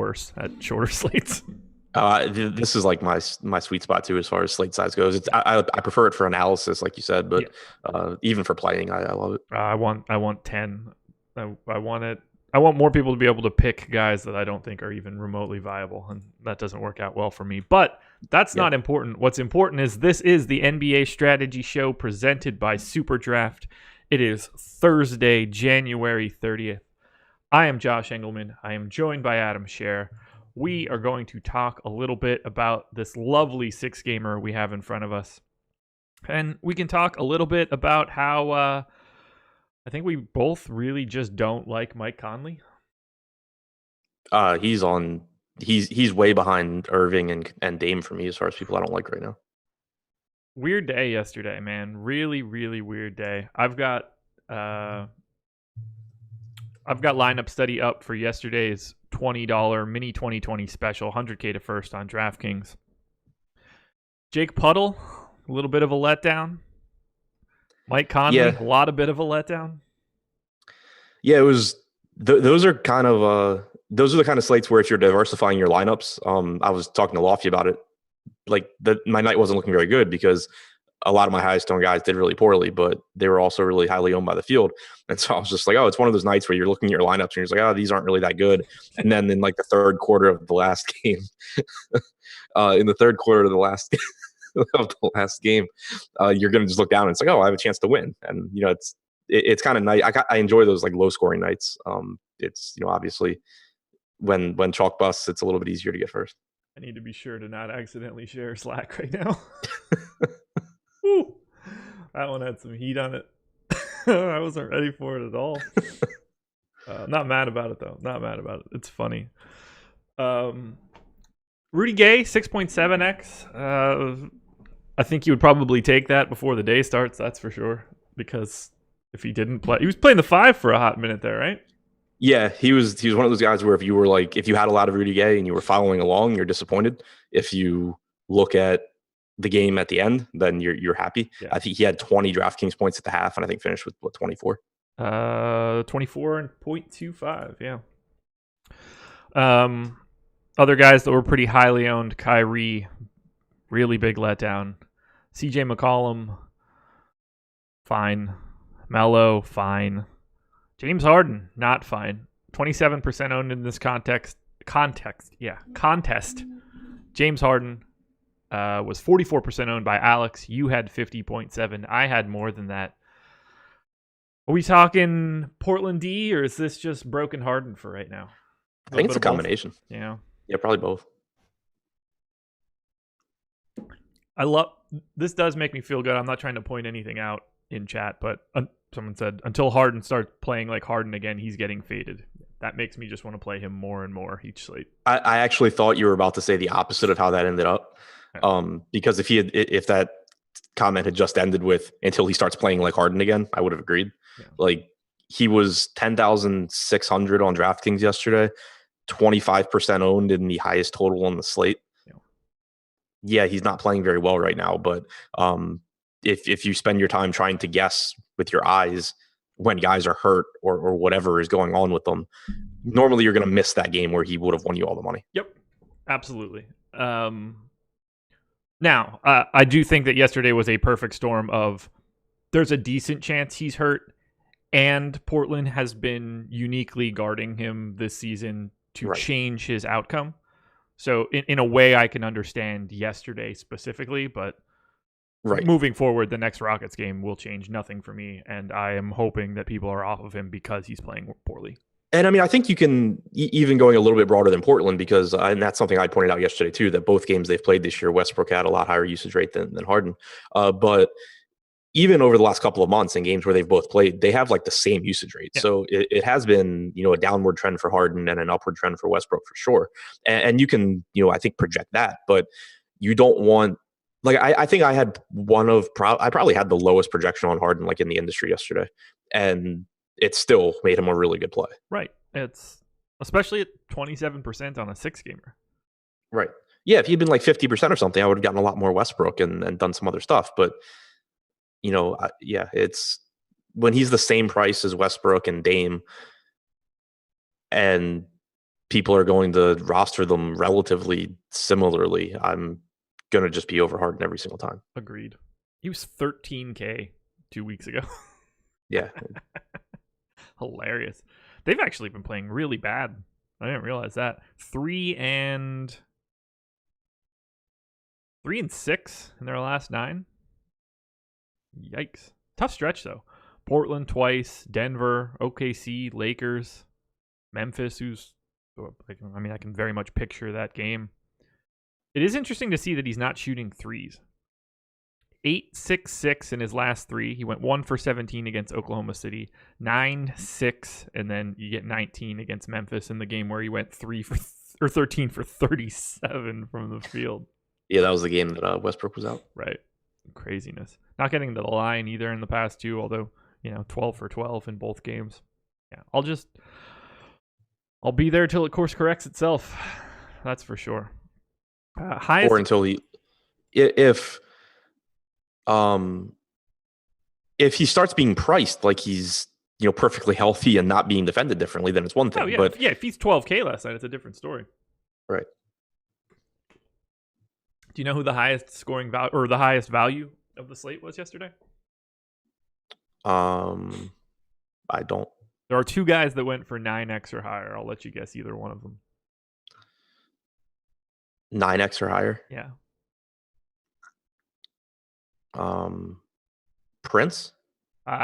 worse at shorter slates. This is like my sweet spot too, as far as slate size goes. I prefer it for analysis, like you said, but even for playing, I love it. I want 10. I want it. I want more people to be able to pick guys that I don't think are even remotely viable, and that doesn't work out well for me. But that's not important. What's important is this is the NBA Strategy Show presented by SuperDraft. It is Thursday, January 30th. I am Josh Engelman. I am joined by Adam Scher. We are going to talk a little bit about this lovely six-gamer we have in front of us. And we can talk a little bit about how I think we both really just don't like Mike Conley. He's way behind Irving and Dame for me as far as people I don't like right now. Weird day yesterday, man. Really, really weird day. I've got lineup study up for yesterday's $20 mini 2020 special, 100K to first on DraftKings. Jake Puddle, a little bit of a letdown. Mike Conley, a lot of bit of a letdown. Yeah, it was. Those are the kind of slates where if you're diversifying your lineups, I was talking to Lofty about it. Like my night wasn't looking very good because a lot of my highest owned guys did really poorly, but they were also really highly owned by the field. And so I was just like, oh, it's one of those nights where you're looking at your lineups and you're just like, oh, these aren't really that good. And then in like the third quarter of the last game, you're going to just look down and it's like, oh, I have a chance to win. And, it's kind of nice. I enjoy those like low scoring nights. It's, obviously when chalk busts, it's a little bit easier to get first. I need to be sure to not accidentally share Slack right now. Woo. That one had some heat on it. I wasn't ready for it at all. Not mad about it, though. Not mad about it. It's funny. Rudy Gay, 6.7x. I think you would probably take that before the day starts, that's for sure. Because if he didn't play... He was playing the 5 for a hot minute there, right? Yeah, he was one of those guys where if you had a lot of Rudy Gay and you were following along, you're disappointed. If you look at the game at the end, then you're happy. Yeah. I think he had 20 DraftKings points at the half, and I think finished with 24. 24 and 0.25, yeah. Other guys that were pretty highly owned, Kyrie, really big letdown. CJ McCollum, fine. Melo, fine. James Harden, not fine. 27% owned in this contest. James Harden was 44% owned by Alex. You had 50.7. I had more than that. Are we talking Portland D, or is this just broken Harden for right now? I think it's a combination. Yeah, probably both. This does make me feel good. I'm not trying to point anything out in chat, but someone said until Harden starts playing like Harden again, he's getting faded. That makes me just want to play him more and more each slate. I actually thought you were about to say the opposite of how that ended up. Because if that comment had just ended with until he starts playing like Harden again, I would have agreed. Yeah. Like he was 10,600 on DraftKings yesterday, 25% owned in the highest total on the slate. Yeah, he's not playing very well right now, but if you spend your time trying to guess with your eyes when guys are hurt or whatever is going on with them, normally you're going to miss that game where he would have won you all the money. Yep, absolutely. Now, I do think that yesterday was a perfect storm of there's a decent chance he's hurt, and Portland has been uniquely guarding him this season to change his outcome. So in a way, I can understand yesterday specifically, but moving forward, the next Rockets game will change nothing for me, and I am hoping that people are off of him because he's playing poorly. And I mean, I think you can even going a little bit broader than Portland because, and that's something I pointed out yesterday too, that both games they've played this year, Westbrook had a lot higher usage rate than Harden. But even over the last couple of months in games where they've both played, they have like the same usage rate. Yeah. So it has been, a downward trend for Harden and an upward trend for Westbrook for sure. And you can, I think project that, but you don't want, like, I think I had I probably had the lowest projection on Harden, like in the industry yesterday. And it still made him a really good play. Right. It's especially at 27% on a 6-gamer. Right. Yeah. If he'd been like 50% or something, I would have gotten a lot more Westbrook and done some other stuff. But, it's when he's the same price as Westbrook and Dame, and people are going to roster them relatively similarly, I'm going to just be over Harden every single time. Agreed. He was 13K 2 weeks ago. Yeah. Hilarious. They've actually been playing really bad. I didn't realize that. 3-6 in their last 9. Yikes. Tough stretch, though. Portland twice, Denver, OKC, Lakers, Memphis, I can very much picture that game. It is interesting to see that he's not shooting threes. 8-6-6 in his last 3. He went 1 for 17 against Oklahoma City, 9-6, and then you get 19 against Memphis in the game where he went 13 for 37 from the field. Yeah, that was the game that Westbrook was out. Right. Craziness. Not getting to the line either in the past 2, although, 12 for 12 in both games. Yeah, I'll be there till it course corrects itself. That's for sure. Highest or until if he starts being priced like he's perfectly healthy and not being defended differently, then it's one thing. Oh, yeah. But if he's 12K last night, it's a different story. Right. Do you know who the highest scoring value or the highest value of the slate was yesterday? I don't. There are 2 guys that went for 9x or higher. I'll let you guess either one of them. 9x or higher? Yeah. Prince?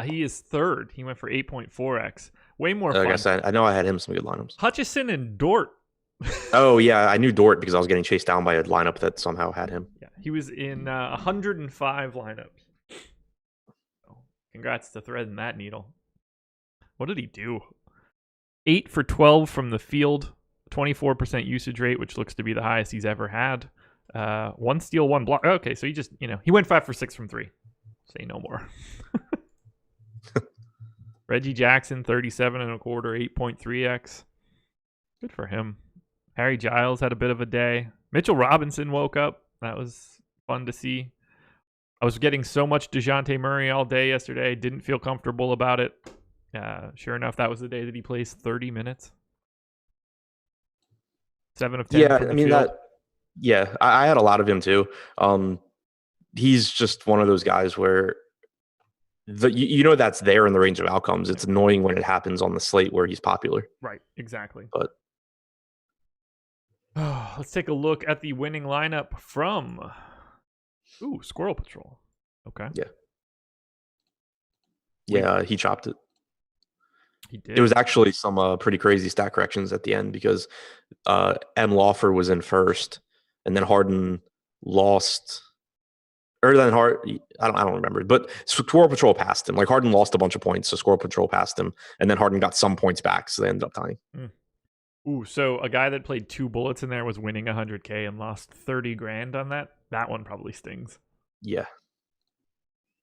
He is third. He went for 8.4x. Way more fun. I guess I know I had him some good lineups. Hutchison and Dort. Oh, yeah. I knew Dort because I was getting chased down by a lineup that somehow had him. Yeah, he was in 105 lineups. So, congrats to threading that needle. What did he do? 8 for 12 from the field, 24% usage rate, which looks to be the highest he's ever had. 1 steal, 1 block. Okay, so he just, he went 5 for 6 from 3. Say no more. Reggie Jackson, 37 and a quarter, 8.3x. Good for him. Harry Giles had a bit of a day. Mitchell Robinson woke up. That was fun to see. I was getting so much DeJounte Murray all day yesterday. Didn't feel comfortable about it. Sure enough, that was the day that he plays 30 minutes. 7 of 10. Yeah, I mean field. I had a lot of him too. He's just one of those guys where that's there in the range of outcomes. It's annoying when it happens on the slate where he's popular. Right, exactly. But let's take a look at the winning lineup from Squirrel Patrol. Okay. Yeah, he chopped it. He did. It was actually some pretty crazy stat corrections at the end because M. Lawfer was in first, and then Harden lost. Or then I don't remember, but Squirrel Patrol passed him. Like Harden lost a bunch of points, so Squirrel Patrol passed him, and then Harden got some points back, so they ended up tying. So a guy that played 2 bullets in there was winning 100K and lost 30 grand on that. That one probably stings. Yeah,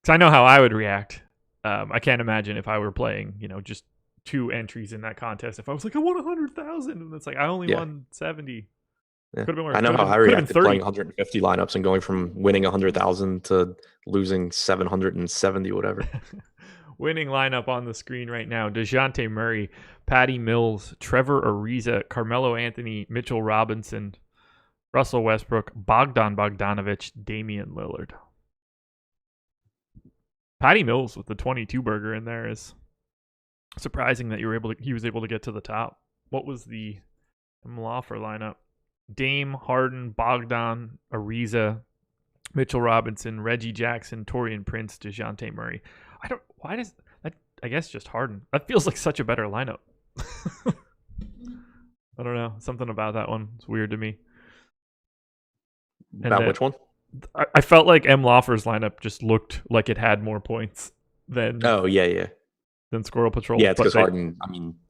because I know how I would react. I can't imagine if I were playing, just 2 entries in that contest. If I was like, I won 100,000, and it's like I only won 70. Yeah. Could have been worse. I know how I reacted playing 150 lineups and going from winning 100,000 to losing 770, whatever. Winning lineup on the screen right now: DeJounte Murray, Patty Mills, Trevor Ariza, Carmelo Anthony, Mitchell Robinson, Russell Westbrook, Bogdan Bogdanovic, Damian Lillard. Patty Mills with the 22 burger in there is surprising that he was able to get to the top. What was the Lawfer lineup? Dame, Harden, Bogdan, Ariza, Mitchell Robinson, Reggie Jackson, Taurean Prince, DeJounte Murray. Why does that? I guess just Harden. That feels like such a better lineup. I don't know. Something about that one is weird to me. About which one? I felt like M. Lawfer's lineup just looked like it had more points than than Squirrel Patrol. Yeah, it's because Harden.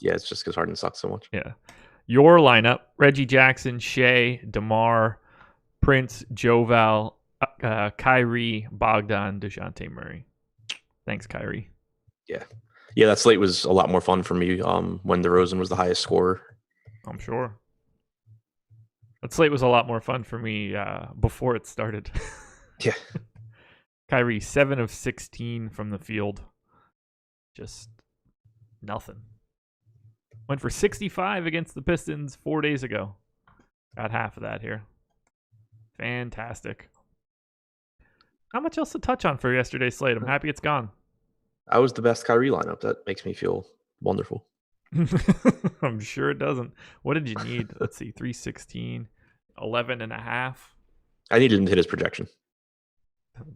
It's just because Harden sucks so much. Yeah. Your lineup: Reggie Jackson, Shea, DeMar, Prince, Joval, Kyrie, Bogdan, DeJounte Murray. Thanks, Kyrie. Yeah, that slate was a lot more fun for me when DeRozan was the highest scorer. I'm sure. That slate was a lot more fun for me before it started. Yeah. Kyrie, 7 of 16 from the field. Just nothing. Went for 65 against the Pistons 4 days ago. Got half of that here. Fantastic. Not much else to touch on for yesterday's slate. I'm happy it's gone. I was the best Kyrie lineup. That makes me feel wonderful. I'm sure it doesn't. What did you need? Let's see. 316, 11 and a half. I needed him to hit his projection.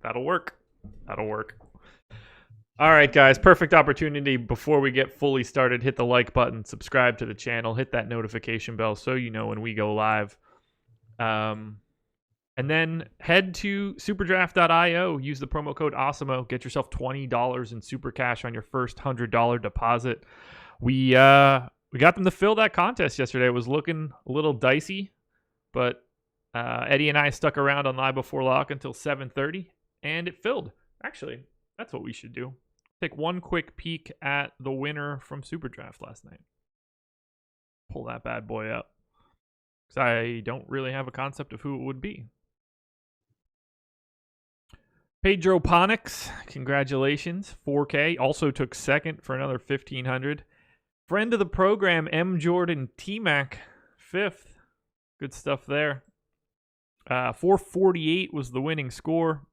That'll work. All right, guys. Perfect opportunity before we get fully started. Hit the like button, subscribe to the channel, hit that notification bell so you know when we go live. And then head to superdraft.io. Use the promo code AWESEMO. Get yourself $20 in super cash on your first $100 deposit. We got them to fill that contest yesterday. It was looking a little dicey, but Eddie and I stuck around on Live Before Lock until 7:30, and it filled. Actually, that's what we should do. Take one quick peek at the winner from SuperDraft last night. Pull that bad boy up, because I don't really have a concept of who it would be. Pedro Ponix, congratulations, 4K. Also took second for another 1,500. Friend of the program, M. Jordan T-Mac, 5th. Good stuff there. 448 was the winning score.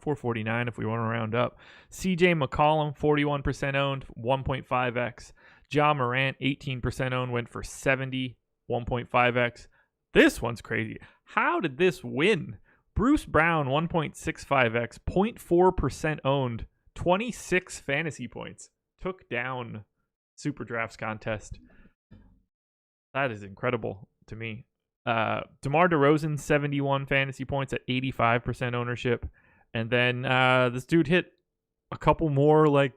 449 if we want to round up. CJ McCollum, 41% owned, 1.5x. Ja Morant, 18% owned, went for 70, 1.5x. This one's crazy. How did this win? Bruce Brown, 1.65x, 0.4% owned, 26 fantasy points. Took down SuperDraft's contest. That is incredible to me. DeMar DeRozan, 71 fantasy points at 85% ownership. And then this dude hit a couple more, like,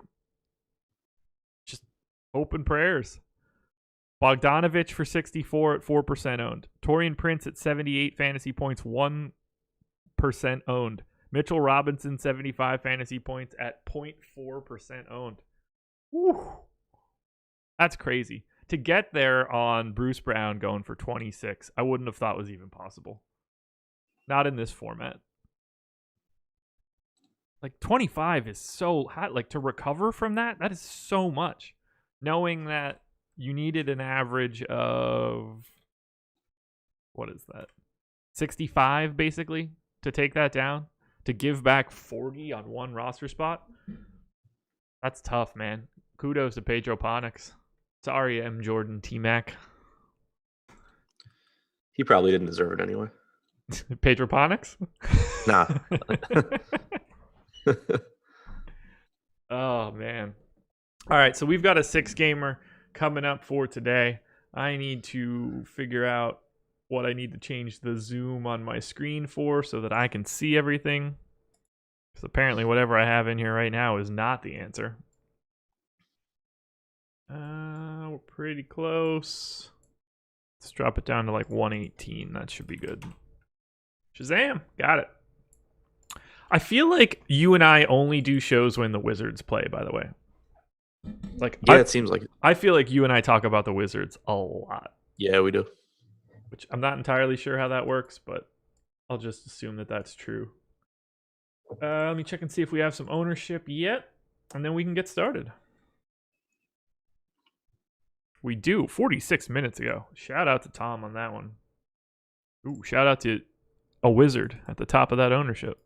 just open prayers. Bogdanovich for 64 at 4% owned. Taurean Prince at 78 fantasy points, 1% owned. Mitchell Robinson, 75 fantasy points at 0.4% owned. Woo. That's crazy. To get there on Bruce Brown going for 26, I wouldn't have thought was even possible. Not in this format. Like 25 is so hot. Like to recover from that is so much. Knowing that you needed an average of, what is that? 65 basically to take that down. To give back 40 on one roster spot. That's tough, man. Kudos to Pedro Ponix. Sorry, M. Jordan T-Mac. He probably didn't deserve it anyway. Pedro Ponix? Nah. Oh, man. All right, so we've got a 6-gamer coming up for today. I need to figure out what I need to change the zoom on my screen for so that I can see everything. Because apparently whatever I have in here right now is not the answer. We're pretty close. Let's drop it down to like 118. That should be good. Shazam! Got it. I feel like you and I only do shows when the Wizards play, by the way. Like, yeah, it seems like it. I feel like you and I talk about the Wizards a lot. Yeah, we do. Which I'm not entirely sure how that works, but I'll just assume that that's true. Let me check and see if we have some ownership yet, and then we can get started. We do, 46 minutes ago. Shout out to Tom on that one. Ooh, shout out to a Wizard at the top of that ownership.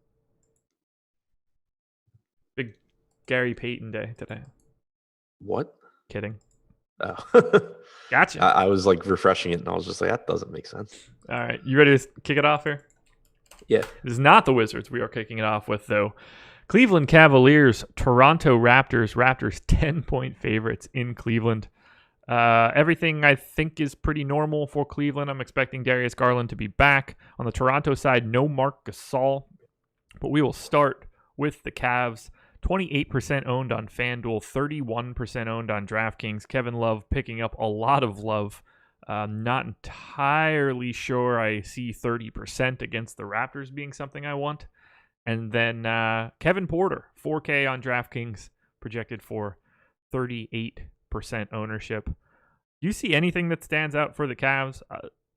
Big Gary Payton day today. What? Kidding. Oh. Gotcha. I was like refreshing it, and I was just like, that doesn't make sense. All right, you ready to kick it off here? Yeah. It is not the Wizards we are kicking it off with, though. Cleveland Cavaliers, Toronto Raptors. Raptors 10-point favorites in Cleveland. Everything I think is pretty normal for Cleveland. I'm expecting Darius Garland to be back. On the Toronto side, no Marc Gasol. But we will start with the Cavs. 28% owned on FanDuel, 31% owned on DraftKings. Kevin Love picking up a lot of love. Not entirely sure I see 30% against the Raptors being something I want. And then Kevin Porter, 4K on DraftKings, projected for 38% ownership. You see anything that stands out for the Cavs?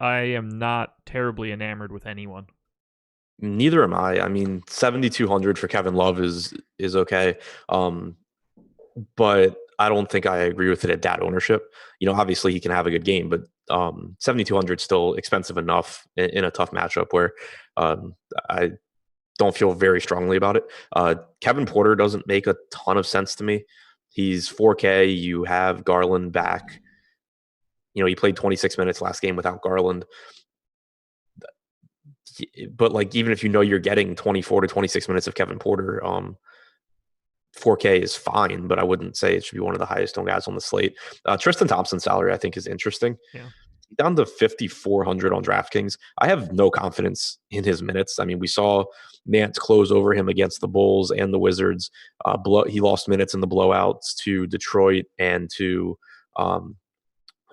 I am not terribly enamored with anyone. Neither am I. I mean, 7,200 for Kevin Love is okay. But I don't think I agree with it at that ownership. Obviously he can have a good game, but 7,200 is still expensive enough in a tough matchup where I don't feel very strongly about it. Kevin Porter doesn't make a ton of sense to me. He's 4K. You have Garland back. He played 26 minutes last game without Garland. But like, even if you're getting 24 to 26 minutes of Kevin Porter, 4K is fine, but I wouldn't say it should be one of the highest owned guys on the slate. Tristan Thompson's salary, I think, is interesting. Yeah. Down to 5,400 on DraftKings. I have no confidence in his minutes. I mean, we saw Nance close over him against the Bulls and the Wizards. He lost minutes in the blowouts to Detroit and to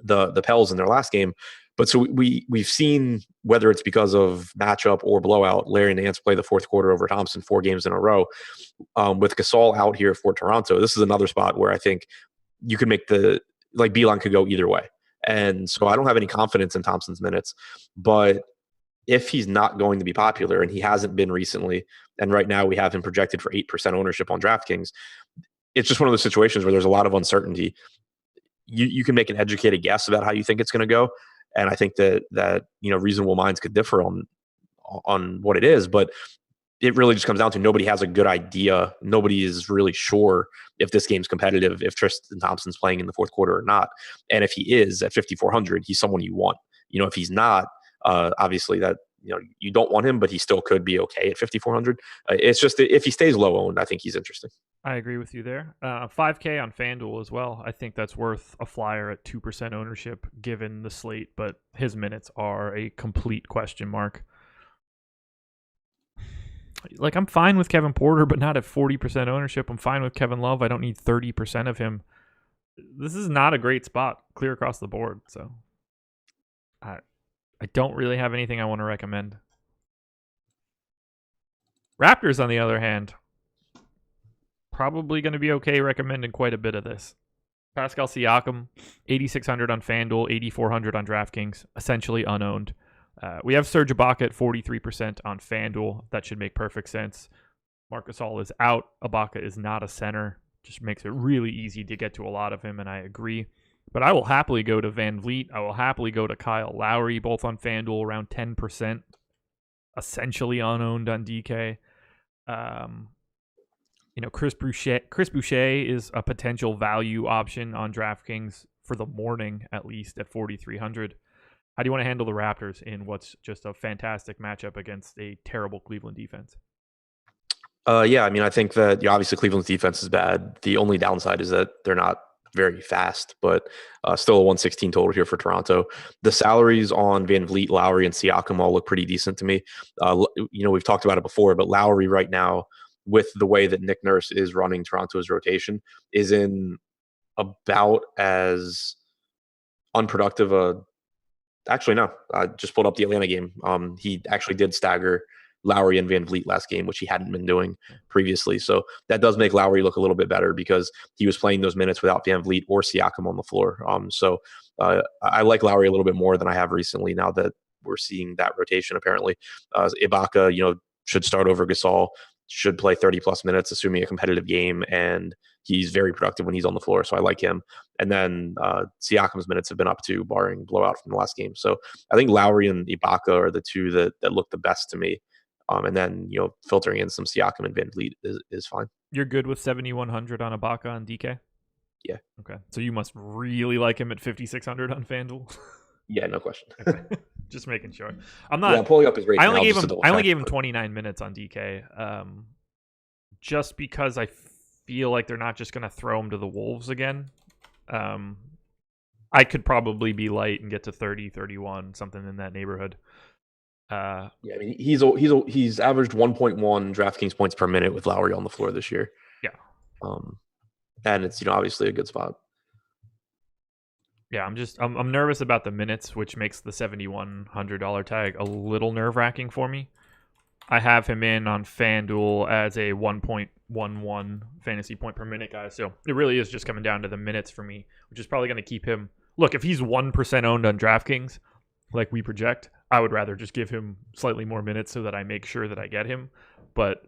the Pels in their last game. But so we've seen, whether it's because of matchup or blowout, Larry Nance play the fourth quarter over Thompson 4 games in a row. With Gasol out here for Toronto, this is another spot where I think you could make Beeline could go either way. And so I don't have any confidence in Thompson's minutes. But if he's not going to be popular, and he hasn't been recently, and right now we have him projected for 8% ownership on DraftKings, it's just one of those situations where there's a lot of uncertainty. You can make an educated guess about how you think it's going to go. And I think that reasonable minds could differ on what it is, but it really just comes down to nobody has a good idea. Nobody is really sure if this game's competitive, if Tristan Thompson's playing in the fourth quarter or not. And if he is at 5,400, he's someone you want. If he's not, obviously that you don't want him, but he still could be okay at 5,400. It's just if he stays low owned, I think he's interesting. I agree with you there. 5K on FanDuel as well. I think that's worth a flyer at 2% ownership given the slate, but his minutes are a complete question mark. Like, I'm fine with Kevin Porter, but not at 40% ownership. I'm fine with Kevin Love. I don't need 30% of him. This is not a great spot, clear across the board. So I don't really have anything I want to recommend. Raptors, on the other hand, probably going to be okay recommending quite a bit of this. Pascal Siakam, 8,600 on FanDuel, 8,400 on DraftKings, essentially unowned. We have Serge Ibaka at 43% on FanDuel. That should make perfect sense. Marc Gasol is out. Ibaka is not a center. Just makes it really easy to get to a lot of him, and I agree. But I will happily go to Van Vliet. I will happily go to Kyle Lowry, both on FanDuel, around 10%. Essentially unowned on DK. Chris Boucher is a potential value option on DraftKings for the morning, at least at 4,300. How do you want to handle the Raptors in what's just a fantastic matchup against a terrible Cleveland defense? Yeah, I mean, I think that obviously Cleveland's defense is bad. The only downside is that they're not very fast, but still a 116 total here for Toronto. The salaries on Van Vliet, Lowry, and Siakam all look pretty decent to me. We've talked about it before, but Lowry right now, with the way that Nick Nurse is running Toronto's rotation, is in about as unproductive actually, no. I just pulled up the Atlanta game. He actually did stagger Lowry and Van Vliet last game, which he hadn't been doing previously. So that does make Lowry look a little bit better because he was playing those minutes without Van Vliet or Siakam on the floor. I like Lowry a little bit more than I have recently now that we're seeing that rotation apparently. Ibaka, should start over Gasol, should play 30-plus minutes, assuming a competitive game, and he's very productive when he's on the floor, so I like him. And then Siakam's minutes have been up too, barring blowout from the last game. So I think Lowry and Ibaka are the two that look the best to me. And then, filtering in some Siakam and Van Vliet is fine. You're good with 7,100 on Ibaka on DK? Yeah. Okay. So you must really like him at 5,600 on FanDuel? Yeah, no question. Okay. Just making sure. I'm not. Yeah, I'm pulling up his rating. I only gave him 29 minutes on DK, just because I feel like they're not just going to throw him to the Wolves again. I could probably be light and get to 30, 31, something in that neighborhood. I mean, he's averaged 1.1 DraftKings points per minute with Lowry on the floor this year. Yeah. And it's obviously a good spot. Yeah, I'm nervous about the minutes, which makes the $7,100 tag a little nerve-wracking for me. I have him in on FanDuel as a 1.11 fantasy point per minute guy, so it really is just coming down to the minutes for me, which is probably going to keep him. Look, if he's 1% owned on DraftKings, like we project, I would rather just give him slightly more minutes so that I make sure that I get him. But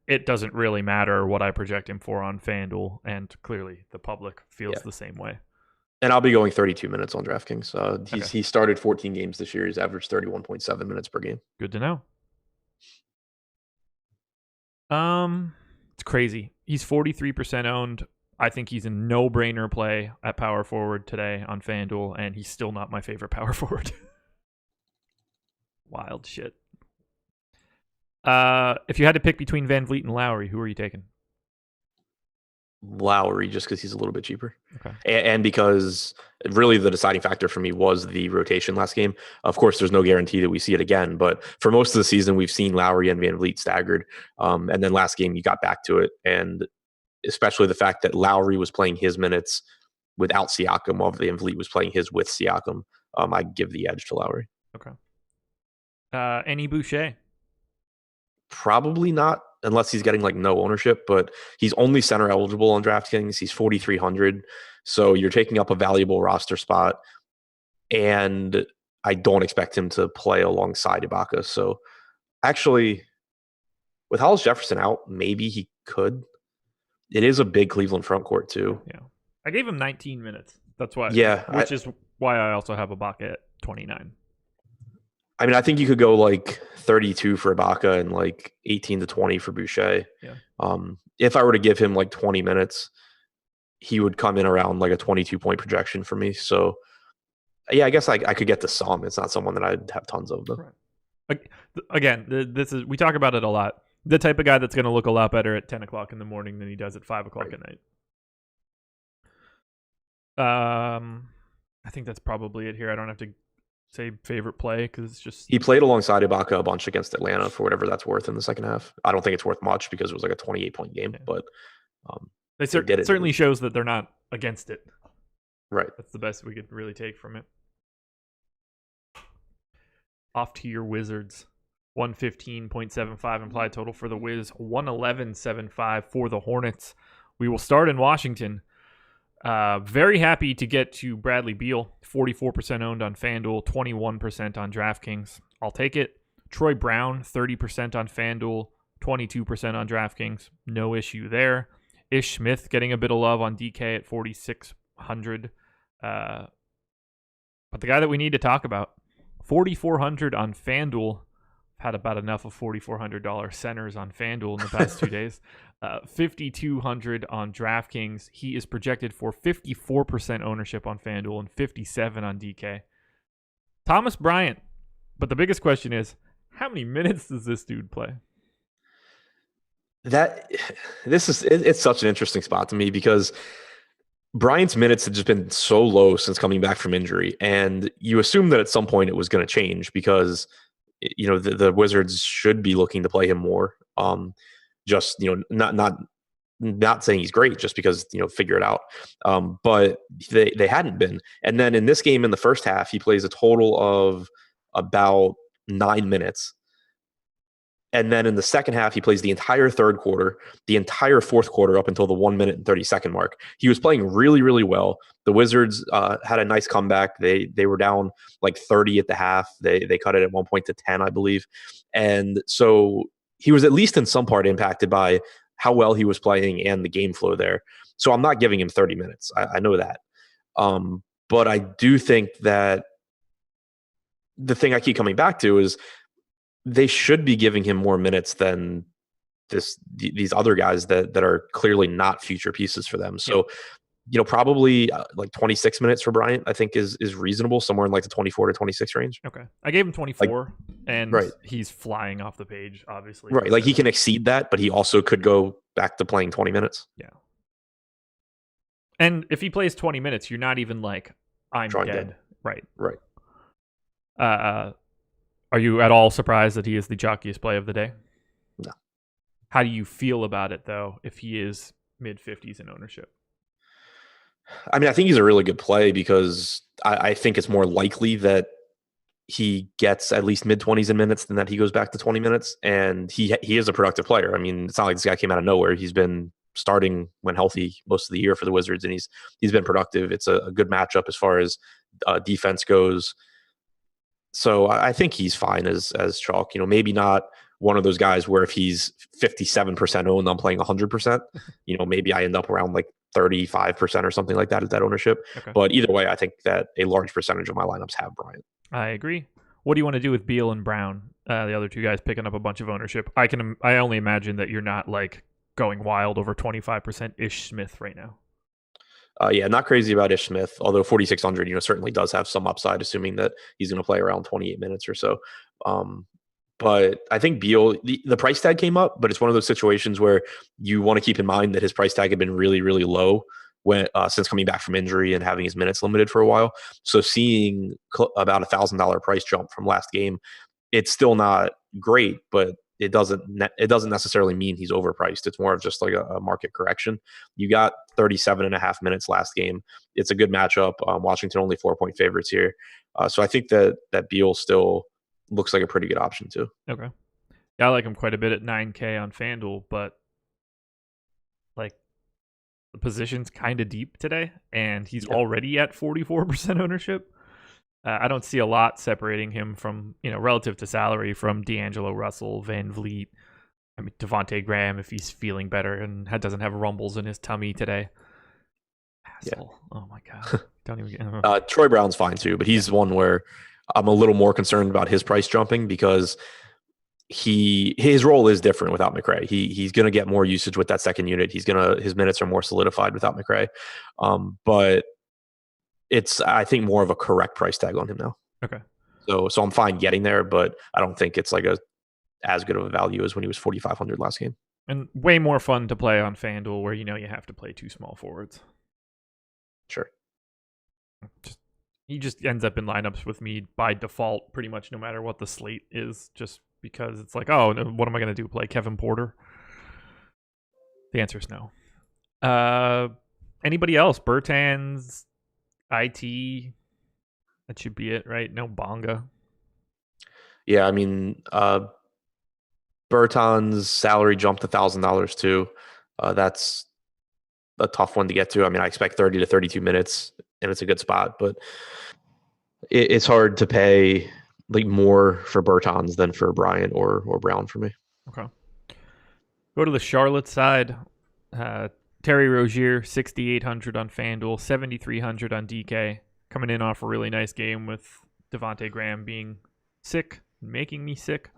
it doesn't really matter what I project him for on FanDuel, and clearly the public feels the same way. And I'll be going 32 minutes on DraftKings. Okay. He started 14 games this year. He's averaged 31.7 minutes per game. Good to know. It's crazy. He's 43% owned. I think he's a no-brainer play at power forward today on FanDuel, and he's still not my favorite power forward. Wild shit. If you had to pick between Van Vliet and Lowry, who are you taking? Lowry, just because he's a little bit cheaper. Okay. And because really the deciding factor for me was the rotation last game. Of course, there's no guarantee that we see it again, but for most of the season, we've seen Lowry and Van Vliet staggered. And then last game, you got back to it. And especially the fact that Lowry was playing his minutes without Siakam while Van Vliet was playing his with Siakam, I give the edge to Lowry. Okay. Any Boucher? Probably not, unless he's getting like no ownership, but he's only center eligible on DraftKings. He's 4,300. So you're taking up a valuable roster spot. And I don't expect him to play alongside Ibaka. So actually, with Hollis Jefferson out, maybe he could. It is a big Cleveland front court too. Yeah. I gave him 19 minutes. That's why. Yeah. Which is why I also have Ibaka at 29. I mean, I think you could go like 32 for Ibaka and like 18 to 20 for Boucher. Yeah. If I were to give him like 20 minutes, he would come in around like a 22-point projection for me. So, yeah, I guess I could get to some. It's not someone that I'd have tons of, though. Right. Again, we talk about it a lot. The type of guy that's going to look a lot better at 10 o'clock in the morning than he does at 5 o'clock at night. I think that's probably it here. I don't have to say favorite play because it's just... He played alongside Ibaka a bunch against Atlanta for whatever that's worth in the second half. I don't think it's worth much because it was like a 28-point game, but it certainly shows that they're not against it. Right. That's the best we could really take from it. Off to your Wizards. 115.75 implied total for the Wiz. 111.75 for the Hornets. We will start in Washington. Very happy to get to Bradley Beal. 44% owned on FanDuel, 21% on DraftKings. I'll take it. Troy Brown, 30% on FanDuel, 22% on DraftKings. No issue there. Ish Smith getting a bit of love on DK at 4,600. But the guy that we need to talk about, 4,400 on FanDuel. Had about enough of $4,400 centers on FanDuel in the past 2 days. 5,200 on DraftKings. He is projected for 54% ownership on FanDuel and 57 on DK. Thomas Bryant. But the biggest question is, how many minutes does this dude play? It's such an interesting spot to me because Bryant's minutes have just been so low since coming back from injury. And you assume that at some point it was going to change because the Wizards should be looking to play him more. Just not saying he's great, just because figure it out. But they hadn't been. And then in this game, in the first half, he plays a total of about 9 minutes. And then in the second half, he plays the entire third quarter, the entire fourth quarter up until the 1 minute and 30-second mark. He was playing really, really well. The Wizards had a nice comeback. They were down like 30 at the half. They cut it at one point to 10, I believe. And so he was at least in some part impacted by how well he was playing and the game flow there. So I'm not giving him 30 minutes. I know that. But I do think that the thing I keep coming back to is they should be giving him more minutes than these other guys that are clearly not future pieces for them. So, probably like 26 minutes for Bryant, I think is reasonable, somewhere in like the 24 to 26 range. Okay. I gave him 24 and he's flying off the page, obviously. Right. Like he can exceed that, but he also could go back to playing 20 minutes. Yeah. And if he plays 20 minutes, you're not even like, I'm dead. Right. Right. Are you at all surprised that he is the chalkiest play of the day? No. How do you feel about it, though, if he is mid-50s in ownership? I mean, I think he's a really good play because I think it's more likely that he gets at least mid-20s in minutes than that he goes back to 20 minutes. And he is a productive player. I mean, it's not like this guy came out of nowhere. He's been starting when healthy most of the year for the Wizards, and he's been productive. It's a good matchup as far as defense goes. So I think he's fine as chalk. Maybe not one of those guys where if he's 57% owned, I'm playing 100%. Maybe I end up around like 35% or something like that at that ownership. Okay. But either way, I think that a large percentage of my lineups have Bryant. I agree. What do you want to do with Beal and Brown, the other two guys picking up a bunch of ownership? I only imagine that you're not like going wild over 25% Ish Smith right now. Yeah, not crazy about Ish Smith, although 4,600, certainly does have some upside, assuming that he's going to play around 28 minutes or so. But I think Beal, the price tag came up, but it's one of those situations where you want to keep in mind that his price tag had been really, really low since coming back from injury and having his minutes limited for a while. So seeing about $1,000 price jump from last game, it's still not great, but it doesn't necessarily mean he's overpriced. It's more of just like a market correction. You got 37.5 minutes last game. It's a good matchup. Washington only 4-point favorites here. So I think that Beal still looks like a pretty good option too. Okay. Yeah, I like him quite a bit at 9K on FanDuel, but like the position's kind of deep today, and he's already at 44% ownership. I don't see a lot separating him from, relative to salary from D'Angelo Russell, Van Vliet, Devontae Graham if he's feeling better and doesn't have rumbles in his tummy today. Asshole. Yeah. Oh my God. Don't even get Troy Brown's fine too, but he's one where I'm a little more concerned about his price jumping because his role is different without McRae. He's going to get more usage with that second unit. His minutes are more solidified without McRae. But it's, I think, more of a correct price tag on him now. Okay. So I'm fine getting there, but I don't think it's like as good of a value as when he was 4,500 last game. And way more fun to play on FanDuel where you have to play two small forwards. Sure. He just ends up in lineups with me by default pretty much no matter what the slate is, just because it's like, oh, what am I going to do? Play Kevin Porter? The answer is no. Anybody else? Bertans, IT, that should be it, right? No Bonga. Yeah, I mean, Bertans' salary jumped $1,000 too. That's a tough one to get to. I mean, I expect 30 to 32 minutes, and it's a good spot, but it's hard to pay like more for Bertans than for Bryant or Brown for me. Okay. Go to the Charlotte side. Terry Rozier, 6,800 on FanDuel, 7,300 on DK. Coming in off a really nice game with Devontae Graham being sick, making me sick.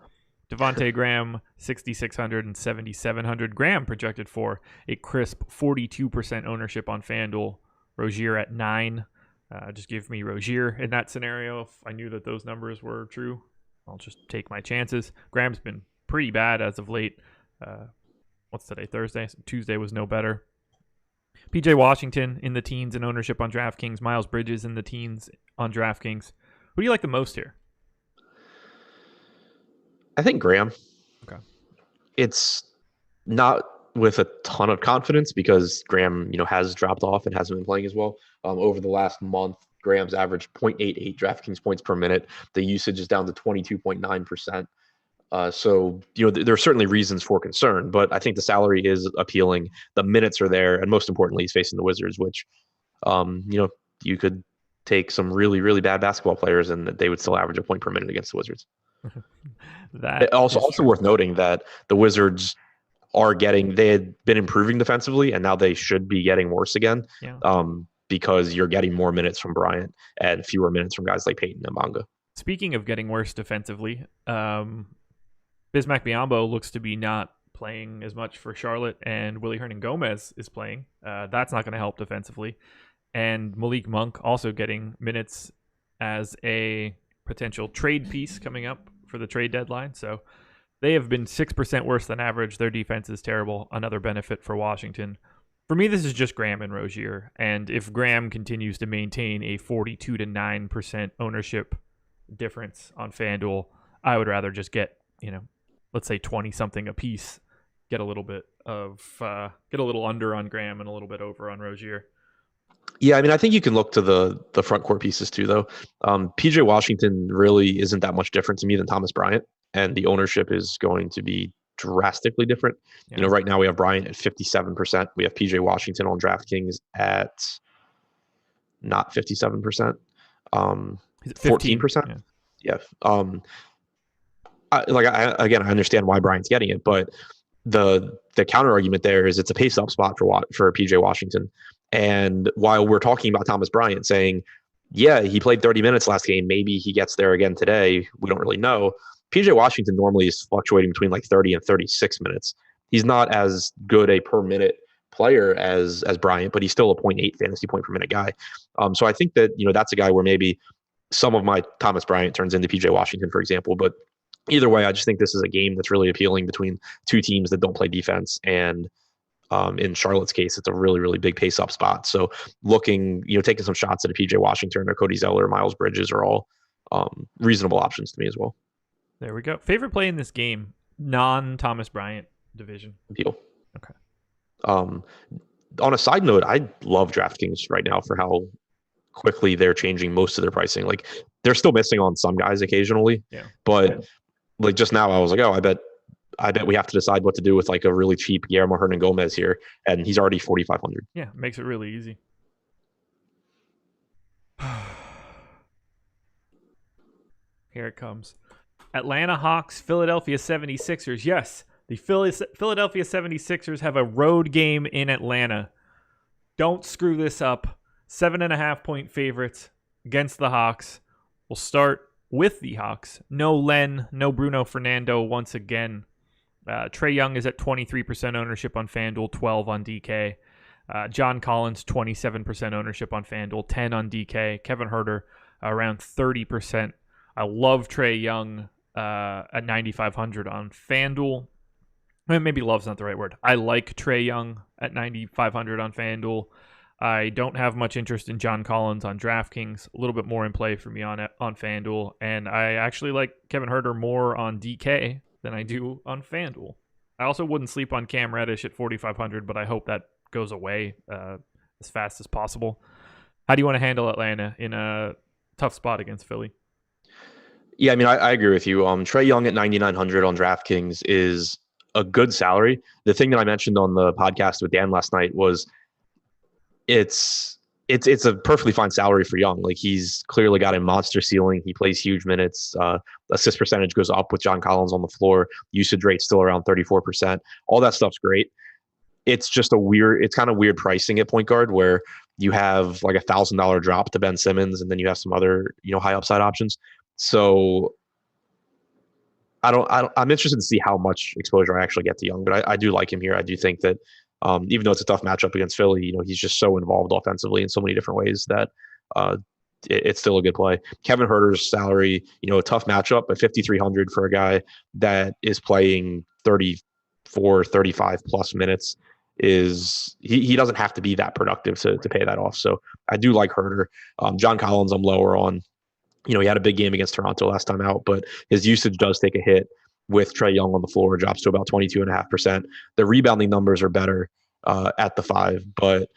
Devontae Graham, 6,600 and 7,700. Graham projected for a crisp 42% ownership on FanDuel. Rozier at 9. Just give me Rozier in that scenario. If I knew that those numbers were true, I'll just take my chances. Graham's been pretty bad as of late. What's today? Thursday? So Tuesday was no better. PJ Washington in the teens in ownership on DraftKings. Miles Bridges in the teens on DraftKings. Who do you like the most here? I think Graham. Okay. It's not with a ton of confidence because Graham, has dropped off and hasn't been playing as well. Over the last month, Graham's averaged 0.88 DraftKings points per minute. The usage is down to 22.9%. So, there are certainly reasons for concern, but I think the salary is appealing. The minutes are there. And most importantly, he's facing the Wizards, which, you could take some really, really bad basketball players and they would still average a point per minute against the Wizards. Also worth noting that the Wizards they had been improving defensively and now they should be getting worse again. Yeah. Because you're getting more minutes from Bryant and fewer minutes from guys like Peyton and Bonga. Speaking of getting worse defensively, Bismack Biyombo looks to be not playing as much for Charlotte, and Willie Hernan-Gomez is playing. That's not going to help defensively. And Malik Monk also getting minutes as a potential trade piece coming up for the trade deadline. So they have been 6% worse than average. Their defense is terrible. Another benefit for Washington. For me, this is just Graham and Rozier. And if Graham continues to maintain a 42 to 9% ownership difference on FanDuel, I would rather just get, let's say 20 something a piece, get a little under on Graham and a little bit over on Rozier. Yeah, I mean, I think you can look to the front court pieces too, though. PJ Washington really isn't that much different to me than Thomas Bryant, and the ownership is going to be drastically different. Yeah. Right now we have Bryant at 57%. We have PJ Washington on DraftKings at not 57%. 14%. Yeah. Again, I understand why Bryant's getting it, but the counter argument there is it's a pace up spot for PJ Washington. And while we're talking about Thomas Bryant saying, yeah, he played 30 minutes last game, maybe he gets there again today, we don't really know. PJ Washington normally is fluctuating between like 30 and 36 minutes. He's not as good a per minute player as Bryant, but he's still a 0.8 fantasy point per minute guy. So I think that, that's a guy where maybe some of my Thomas Bryant turns into PJ Washington, for example. But either way, I just think this is a game that's really appealing between two teams that don't play defense. And in Charlotte's case, it's a really, really big pace up spot. So taking some shots at a PJ Washington or Cody Zeller, Miles Bridges are all reasonable options to me as well. There we go. Favorite play in this game, non-Thomas Bryant division? Deal. Okay. On a side note, I love DraftKings right now for how quickly they're changing most of their pricing. Like they're still missing on some guys occasionally, but like just now I was like, oh, I bet we have to decide what to do with like a really cheap Guillermo Hernan Gomez here, and he's already 4,500. Yeah, makes it really easy. Here it comes. Atlanta Hawks, Philadelphia 76ers. Yes, the Philadelphia 76ers have a road game in Atlanta. Don't screw this up. 7.5 point favorites against the Hawks. We'll start with the Hawks. No Len, no Bruno Fernando once again. Trae Young is at 23% ownership on FanDuel, 12 on DK. John Collins, 27% ownership on FanDuel, 10 on DK. Kevin Huerter, around 30%. I love Trae Young at 9,500 on FanDuel. Maybe love's not the right word. I like Trae Young at 9,500 on FanDuel. I don't have much interest in John Collins on DraftKings. A little bit more in play for me on FanDuel. And I actually like Kevin Huerter more on DK than I do on FanDuel. I also wouldn't sleep on Cam Reddish at 4,500, but I hope that goes away as fast as possible. How do you want to handle Atlanta in a tough spot against Philly? Yeah, I mean, I agree with you. Trae Young at 9,900 on DraftKings is a good salary. The thing that I mentioned on the podcast with Dan last night was it's a perfectly fine salary for Young. Like he's clearly got a monster ceiling. He plays huge minutes. Assist percentage goes up with John Collins on the floor. Usage rate still around 34%. All that stuff's great. It's just it's kind of weird pricing at point guard where you have like $1,000 drop to Ben Simmons and then you have some other, high upside options. So I'm interested to see how much exposure I actually get to Young, but I do like him here. I do think that even though it's a tough matchup against Philly, he's just so involved offensively in so many different ways that it's still a good play. Kevin Huerter's salary, a tough matchup, but 5,300 for a guy that is playing 34, 35 plus minutes is he doesn't have to be that productive to pay that off. So I do like Huerter. John Collins, I'm lower on. He had a big game against Toronto last time out, but his usage does take a hit with Trae Young on the floor, drops to about 22.5%. The rebounding numbers are better at the 5, but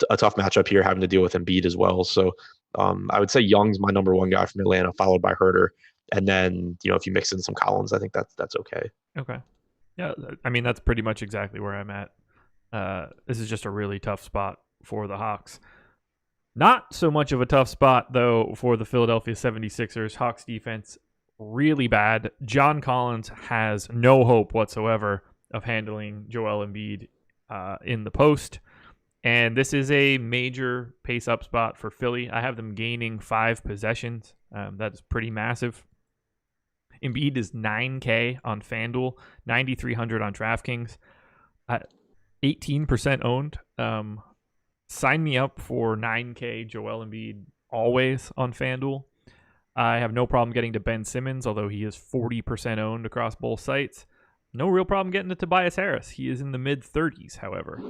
a tough matchup here having to deal with Embiid as well. So I would say Young's my number one guy from Atlanta, followed by Huerter, and then if you mix in some Collins, I think that's okay. Okay, yeah, I mean that's pretty much exactly where I'm at. This is just a really tough spot for the Hawks. Not so much of a tough spot, though, for the Philadelphia 76ers. Hawks defense, really bad. John Collins has no hope whatsoever of handling Joel Embiid in the post. And this is a major pace-up spot for Philly. I have them gaining 5 possessions. That's pretty massive. Embiid is 9K on FanDuel, 9,300 on DraftKings, 18% owned. Sign me up for 9K Joel Embiid always on FanDuel. I have no problem getting to Ben Simmons, although he is 40% owned across both sites. No real problem getting to Tobias Harris. He is in the mid-30s, however.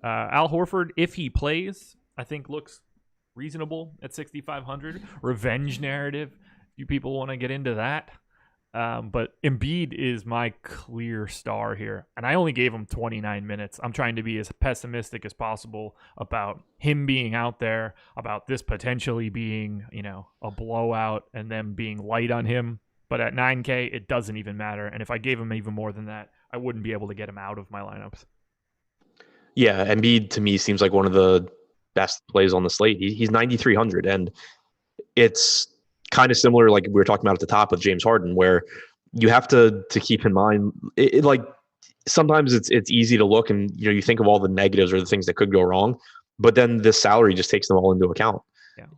Al Horford, if he plays, I think looks reasonable at 6,500. Revenge narrative, if you people want to get into that. But Embiid is my clear star here. And I only gave him 29 minutes. I'm trying to be as pessimistic as possible about him being out there, about this potentially being, a blowout and them being light on him. But at 9K, it doesn't even matter. And if I gave him even more than that, I wouldn't be able to get him out of my lineups. Yeah, Embiid to me seems like one of the best plays on the slate. He's 9,300, and it's kind of similar like we were talking about at the top with James Harden, where you have to keep in mind like sometimes it's easy to look and you think of all the negatives or the things that could go wrong, but then this salary just takes them all into account.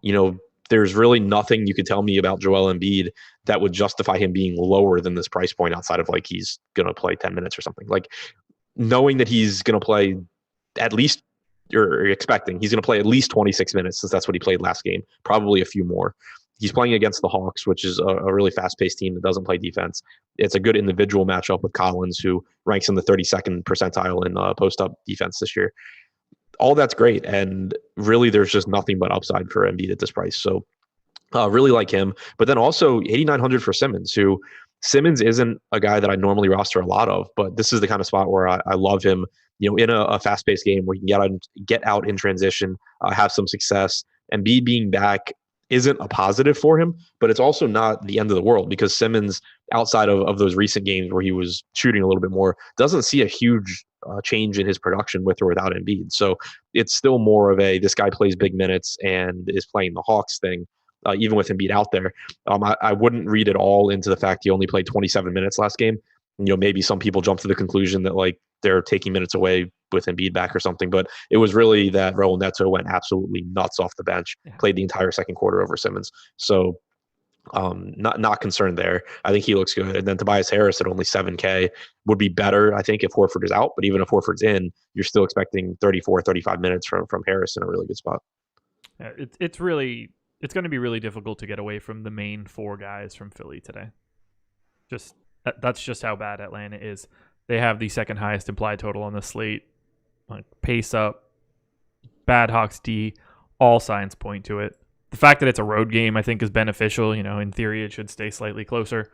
Yeah. There's really nothing you could tell me about Joel Embiid that would justify him being lower than this price point outside of like he's going to play 10 minutes or something. Like knowing that he's going to play at least, or expecting he's going to play at least 26 minutes since that's what he played last game, probably a few more. He's playing against the Hawks, which is a really fast-paced team that doesn't play defense. It's a good individual matchup with Collins, who ranks in the 32nd percentile in post-up defense this year. All that's great, and really there's just nothing but upside for Embiid at this price. So really like him. But then also 8,900 for Simmons, who Simmons isn't a guy that I normally roster a lot of, but this is the kind of spot where I love him, in a fast-paced game where he can get out in transition, have some success. And being back isn't a positive for him, but it's also not the end of the world because Simmons, outside of those recent games where he was shooting a little bit more, doesn't see a huge change in his production with or without Embiid. So it's still more of this guy plays big minutes and is playing the Hawks thing, even with Embiid out there. I wouldn't read it all into the fact he only played 27 minutes last game. Maybe some people jump to the conclusion that like they're taking minutes away with Embiid back or something, but it was really that Raul Neto went absolutely nuts off the bench, played the entire second quarter over Simmons. So not concerned there. I think he looks good. And then Tobias Harris at only 7K would be better, I think, if Horford is out. But even if Horford's in, you're still expecting 34, 35 minutes from Harris in a really good spot. Yeah, it's going to be really difficult to get away from the main four guys from Philly today. That's just how bad Atlanta is. They have the second highest implied total on the slate. Like pace up, bad Hawks D, all signs point to it. The fact that it's a road game, I think, is beneficial. In theory, it should stay slightly closer.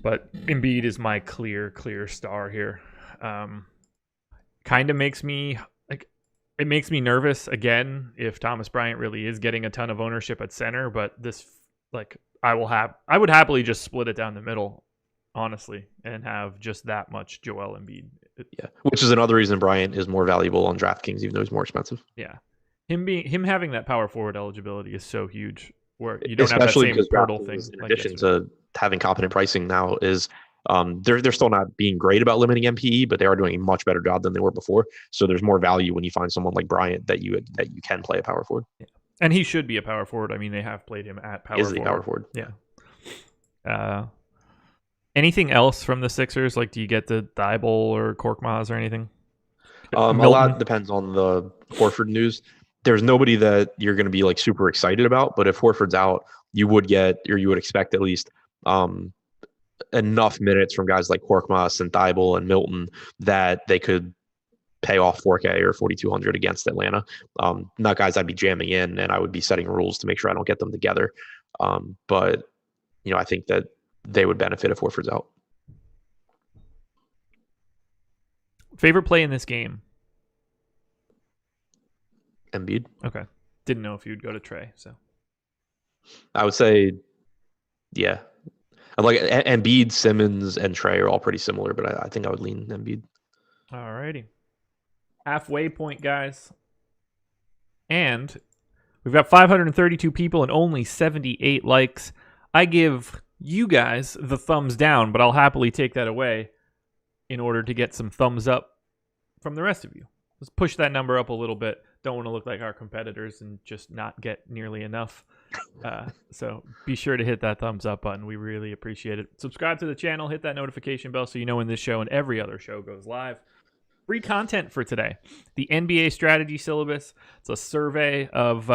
But Embiid is my clear star here. Kind of makes me it makes me nervous again if Thomas Bryant really is getting a ton of ownership at center. But this, I would happily just split it down the middle, honestly, and have just that much Joel Embiid. Yeah, which is another reason Bryant is more valuable on DraftKings, even though he's more expensive. Yeah. Him having that power forward eligibility is so huge, where you don't have that same portal thing. In addition to having competent pricing now, is they're still not being great about limiting MPE, but they are doing a much better job than they were before. So there's more value when you find someone like Bryant that you can play a power forward. Yeah. And he should be a power forward. I mean, they have played him at power forward. Is the power forward? Yeah. Anything else from the Sixers? Like, do you get the Thibault or Korkmaz or anything? A lot depends on the Horford news. There's nobody that you're going to be like super excited about, but if Horford's out, you would expect at least enough minutes from guys like Korkmaz and Thibault and Milton that they could pay off 4K or 4,200 against Atlanta. Not guys I'd be jamming in, and I would be setting rules to make sure I don't get them together. But I think that they would benefit if Horford's out. Favorite play in this game? Embiid. Okay. Didn't know if you'd go to Trey, so. I would say, yeah. Like Embiid, Simmons, and Trey are all pretty similar, but I think I would lean Embiid. All righty. Halfway point, guys. And we've got 532 people and only 78 likes. I give you guys the thumbs down, but I'll happily take that away in order to get some thumbs up from the rest of you. Let's push that number up a little bit. Don't want to look like our competitors and just not get nearly enough. So be sure to hit that thumbs up button. We really appreciate it. Subscribe to the channel. Hit that notification bell so you know when this show and every other show goes live. Free content for today. The NBA strategy syllabus. It's a survey of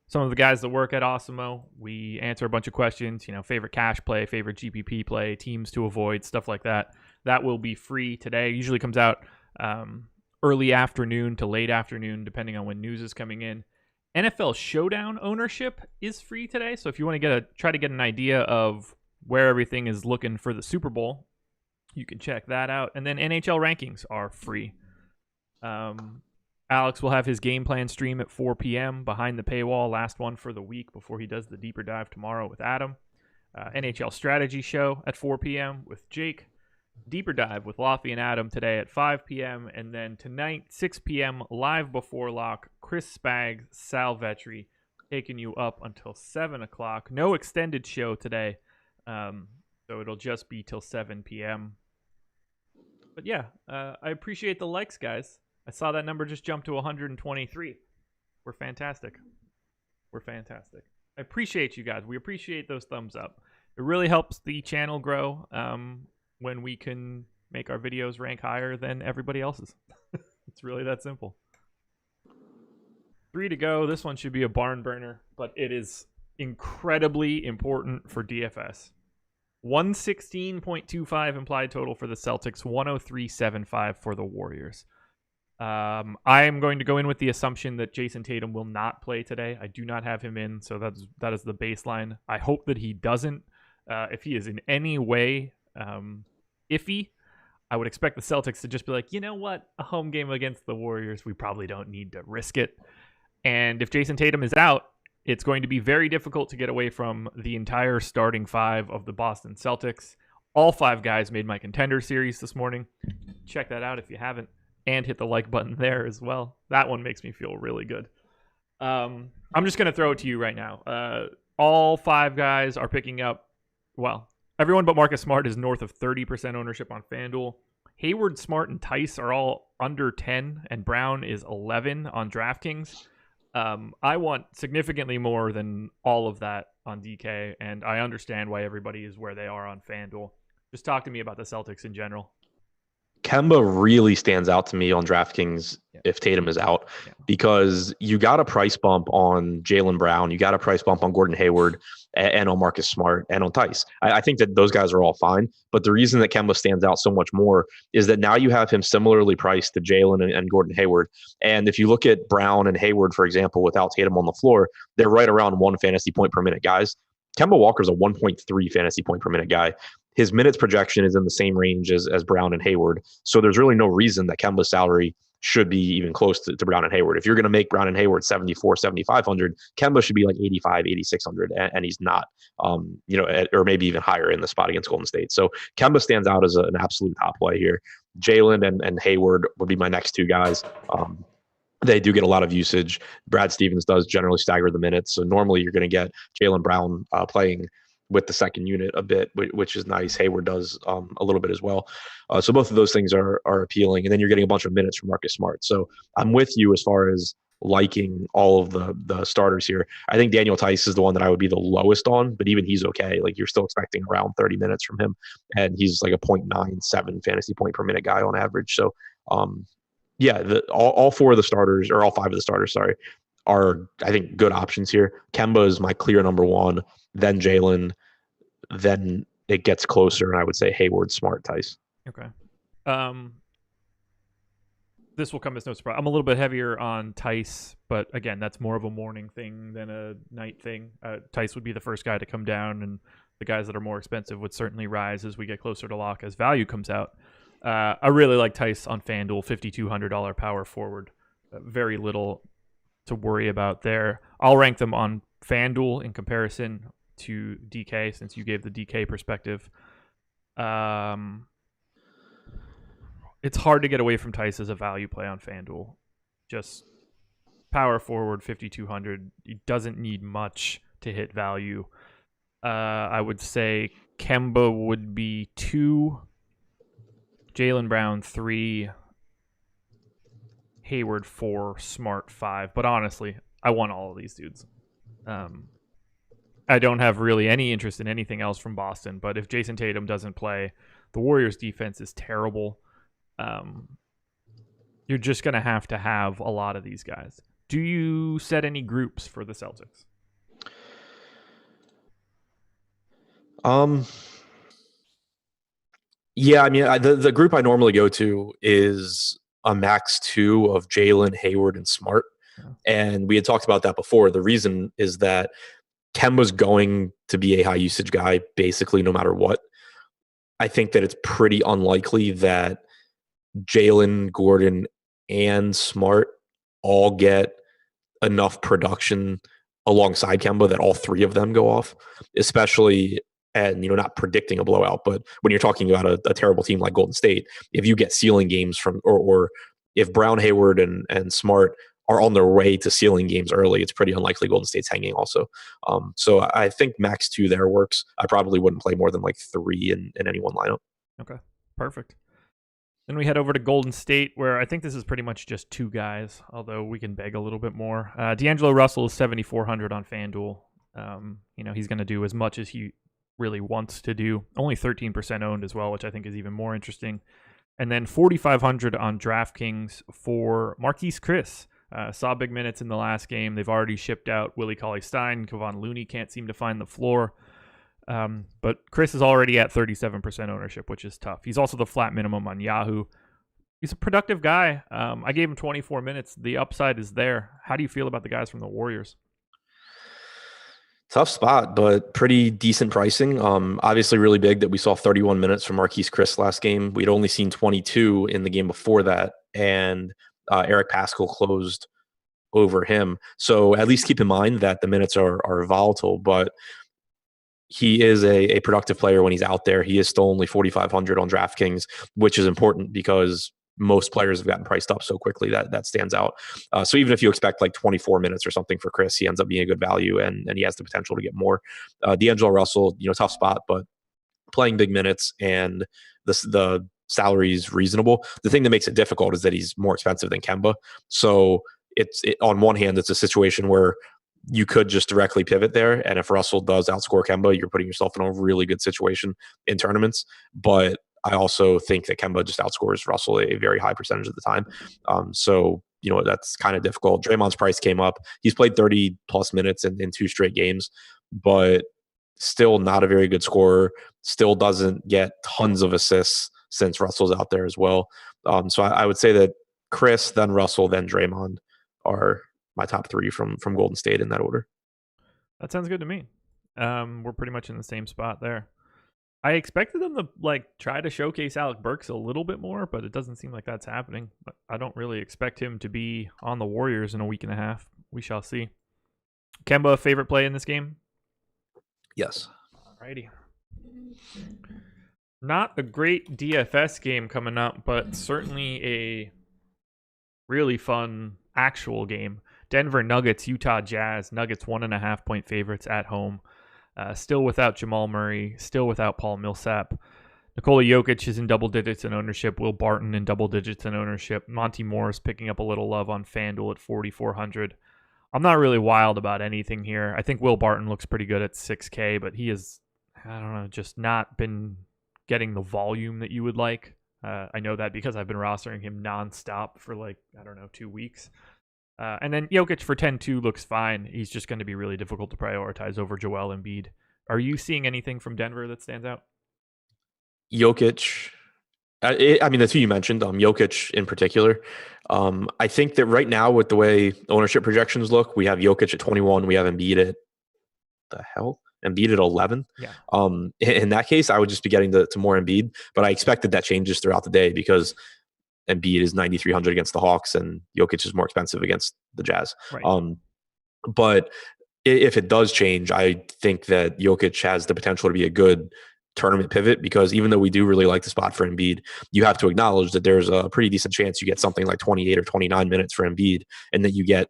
some of the guys that work at Awesemo. We answer a bunch of questions, favorite cash play, favorite GPP play, teams to avoid, stuff like that. That will be free today. It usually comes out early afternoon to late afternoon, depending on when news is coming in. NFL Showdown ownership is free today. So if you want to try to get an idea of where everything is looking for the Super Bowl, you can check that out. And then NHL rankings are free. Alex will have his game plan stream at 4 p.m. behind the paywall, last one for the week before he does the deeper dive tomorrow with Adam. NHL strategy show at 4 p.m. with Jake. Deeper dive with Lofty and Adam today at 5 p.m. And then tonight, 6 p.m. live before lock, Chris Spags, Sal Vetri taking you up until 7 o'clock. No extended show today. So it'll just be till 7 p.m. But yeah, I appreciate the likes, guys. I saw that number just jump to 123. We're fantastic. We're fantastic. I appreciate you guys. We appreciate those thumbs up. It really helps the channel grow when we can make our videos rank higher than everybody else's. It's really that simple. 3 to go. This one should be a barn burner, but it is incredibly important for DFS. 116.25 implied total for the Celtics, 103.75 for the Warriors. I am going to go in with the assumption that Jason Tatum will not play today. I do not have him in, so that is the baseline. I hope that he doesn't. If he is in any way iffy, I would expect the Celtics to just be like, you know what? A home game against the Warriors, we probably don't need to risk it. And if Jason Tatum is out, it's going to be very difficult to get away from the entire starting 5 of the Boston Celtics. All 5 guys made my contender series this morning. Check that out if you haven't. And hit the like button there as well. That one makes me feel really good. I'm just going to throw it to you right now. All 5 guys are picking up, well, everyone but Marcus Smart is north of 30% ownership on FanDuel. Hayward, Smart, and Tice are all under 10, and Brown is 11 on DraftKings. I want significantly more than all of that on DK, and I understand why everybody is where they are on FanDuel. Just talk to me about the Celtics in general. Kemba really stands out to me on DraftKings if Tatum is out, because you got a price bump on Jaylen Brown, you got a price bump on Gordon Hayward, and on Marcus Smart, and on Tice. I think that those guys are all fine, but the reason that Kemba stands out so much more is that now you have him similarly priced to Jaylen and Gordon Hayward. And if you look at Brown and Hayward, for example, without Tatum on the floor, they're right around 1 fantasy point per minute guys. Kemba Walker's a 1.3 fantasy point per minute guy. His minutes projection is in the same range as Brown and Hayward. So there's really no reason that Kemba's salary should be even close to Brown and Hayward. If you're going to make Brown and Hayward 74, 7,500, Kemba should be like 85, 8,600, and he's not, or maybe even higher in the spot against Golden State. So Kemba stands out as an absolute top play here. Jaylen and Hayward would be my next 2 guys. They do get a lot of usage. Brad Stevens does generally stagger the minutes. So normally you're going to get Jaylen Brown playing with the second unit a bit, which is nice. Hayward does a little bit as well. So both of those things are appealing. And then you're getting a bunch of minutes from Marcus Smart. So I'm with you as far as liking all of the starters here. I think Daniel Tice is the one that I would be the lowest on, but even he's okay. Like, you're still expecting around 30 minutes from him. And he's like a 0.97 fantasy point per minute guy on average. So all 4 of the starters, or all 5 of the starters, sorry, are, I think, good options here. Kemba is my clear number 1, then Jaylen, then it gets closer, and I would say Hayward, Smart, Tice. Okay. This will come as no surprise. I'm a little bit heavier on Tice, but again, that's more of a morning thing than a night thing. Tice would be the first guy to come down, and the guys that are more expensive would certainly rise as we get closer to lock as value comes out. I really like Tice on FanDuel, $5,200 power forward. Very little to worry about there. I'll rank them on FanDuel in comparison to DK, since you gave the DK perspective. It's hard to get away from Tice as a value play on FanDuel. Just power forward, 5,200. He doesn't need much to hit value. I would say Kemba would be 2, Jaylen Brown 3, Hayward 4, Smart 5. But honestly, I want all of these dudes. I don't have really any interest in anything else from Boston, but if Jason Tatum doesn't play, the Warriors' defense is terrible. You're just going to have a lot of these guys. Do you set any groups for the Celtics? Yeah, I mean, the group I normally go to is a max 2 of Jaylen, Hayward, and Smart. Yeah. And we had talked about that before. The reason is that Kemba's going to be a high usage guy, basically, no matter what. I think that it's pretty unlikely that Jaylen, Gordon, and Smart all get enough production alongside Kemba that all 3 of them go off, especially, and not predicting a blowout, but when you're talking about a terrible team like Golden State, if you get ceiling games from, or if Brown, Hayward, and Smart are on their way to sealing games early, it's pretty unlikely Golden State's hanging also. So I think max 2 there works. I probably wouldn't play more than like 3 in any one lineup. Okay, perfect. Then we head over to Golden State, where I think this is pretty much just 2 guys, although we can beg a little bit more. D'Angelo Russell is 7,400 on FanDuel. He's going to do as much as he really wants to do. Only 13% owned as well, which I think is even more interesting. And then 4,500 on DraftKings for Marquise Chris. Saw big minutes in the last game. They've already shipped out Willie Cauley-Stein. Kevon Looney can't seem to find the floor. But Chris is already at 37% ownership, which is tough. He's also the flat minimum on Yahoo. He's a productive guy. I gave him 24 minutes. The upside is there. How do you feel about the guys from the Warriors? Tough spot, but pretty decent pricing. Obviously really big that we saw 31 minutes from Marquise Chris last game. We'd only seen 22 in the game before that, and Eric Paschall closed over him. So at least keep in mind that the minutes are volatile, but he is a productive player when he's out there. He is still only 4,500 on DraftKings, which is important because most players have gotten priced up so quickly that stands out. So even if you expect like 24 minutes or something for Chris, he ends up being a good value, and he has the potential to get more. D'Angelo Russell, tough spot, but playing big minutes, and the salary is reasonable. The thing that makes it difficult is that he's more expensive than Kemba. So on one hand, it's a situation where you could just directly pivot there, and if Russell does outscore Kemba, you're putting yourself in a really good situation in tournaments. But I also think that Kemba just outscores Russell a very high percentage of the time. So that's kind of difficult. Draymond's price came up. He's played 30 plus minutes in 2 straight games, but still not a very good scorer. Still doesn't get tons of assists since Russell's out there as well. So I would say that Chris, then Russell, then Draymond are my top 3 from Golden State in that order. That sounds good to me. We're pretty much in the same spot there. I expected them to try to showcase Alec Burks a little bit more, but it doesn't seem like that's happening. But I don't really expect him to be on the Warriors in a week and a half. We shall see. Kemba, favorite play in this game? Yes. Alrighty. Not a great DFS game coming up, but certainly a really fun actual game. Denver Nuggets, Utah Jazz. Nuggets 1.5 point favorites at home. Still without Jamal Murray, still without Paul Millsap. Nikola Jokic is in double digits in ownership. Will Barton in double digits in ownership. Monty Morris picking up a little love on FanDuel at 4,400. I'm not really wild about anything here. I think Will Barton looks pretty good at 6K, but he is, just not been getting the volume that you would like. I know that because I've been rostering him nonstop for 2 weeks. And then Jokic for 10-2 looks fine. He's just going to be really difficult to prioritize over Joel Embiid. Are you seeing anything from Denver that stands out? Jokic. The 2 you mentioned, Jokic in particular. I think that right now with the way ownership projections look, we have Jokic at 21. We have Embiid at Embiid at 11. Yeah. In that case, I would just be getting to more Embiid, but I expected that changes throughout the day because Embiid is 9,300 against the Hawks, and Jokic is more expensive against the Jazz. Right. But if it does change, I think that Jokic has the potential to be a good tournament pivot, because even though we do really like the spot for Embiid, you have to acknowledge that there's a pretty decent chance you get something like 28 or 29 minutes for Embiid, and that you get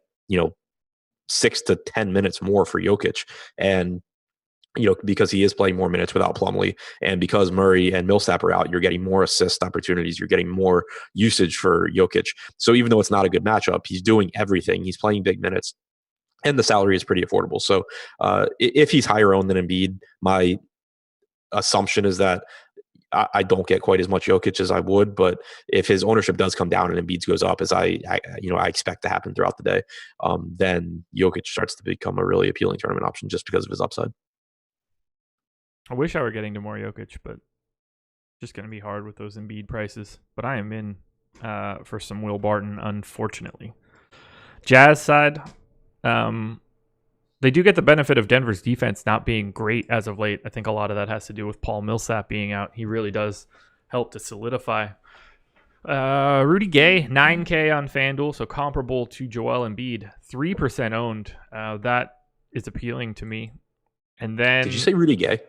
6 to 10 minutes more for Jokic. And because he is playing more minutes without Plumlee, and because Murray and Millsap are out, you're getting more assist opportunities. You're getting more usage for Jokic. So even though it's not a good matchup, he's doing everything. He's playing big minutes, and the salary is pretty affordable. So if he's higher owned than Embiid, my assumption is that I don't get quite as much Jokic as I would. But if his ownership does come down and Embiid goes up, as I expect to happen throughout the day, then Jokic starts to become a really appealing tournament option just because of his upside. I wish I were getting to more Jokic, but just going to be hard with those Embiid prices. But I am in for some Will Barton, unfortunately. Jazz side, they do get the benefit of Denver's defense not being great as of late. I think a lot of that has to do with Paul Millsap being out. He really does help to solidify. Rudy Gay, 9K on FanDuel, so comparable to Joel Embiid. 3% owned. That is appealing to me. And then... Did you say Rudy Gay?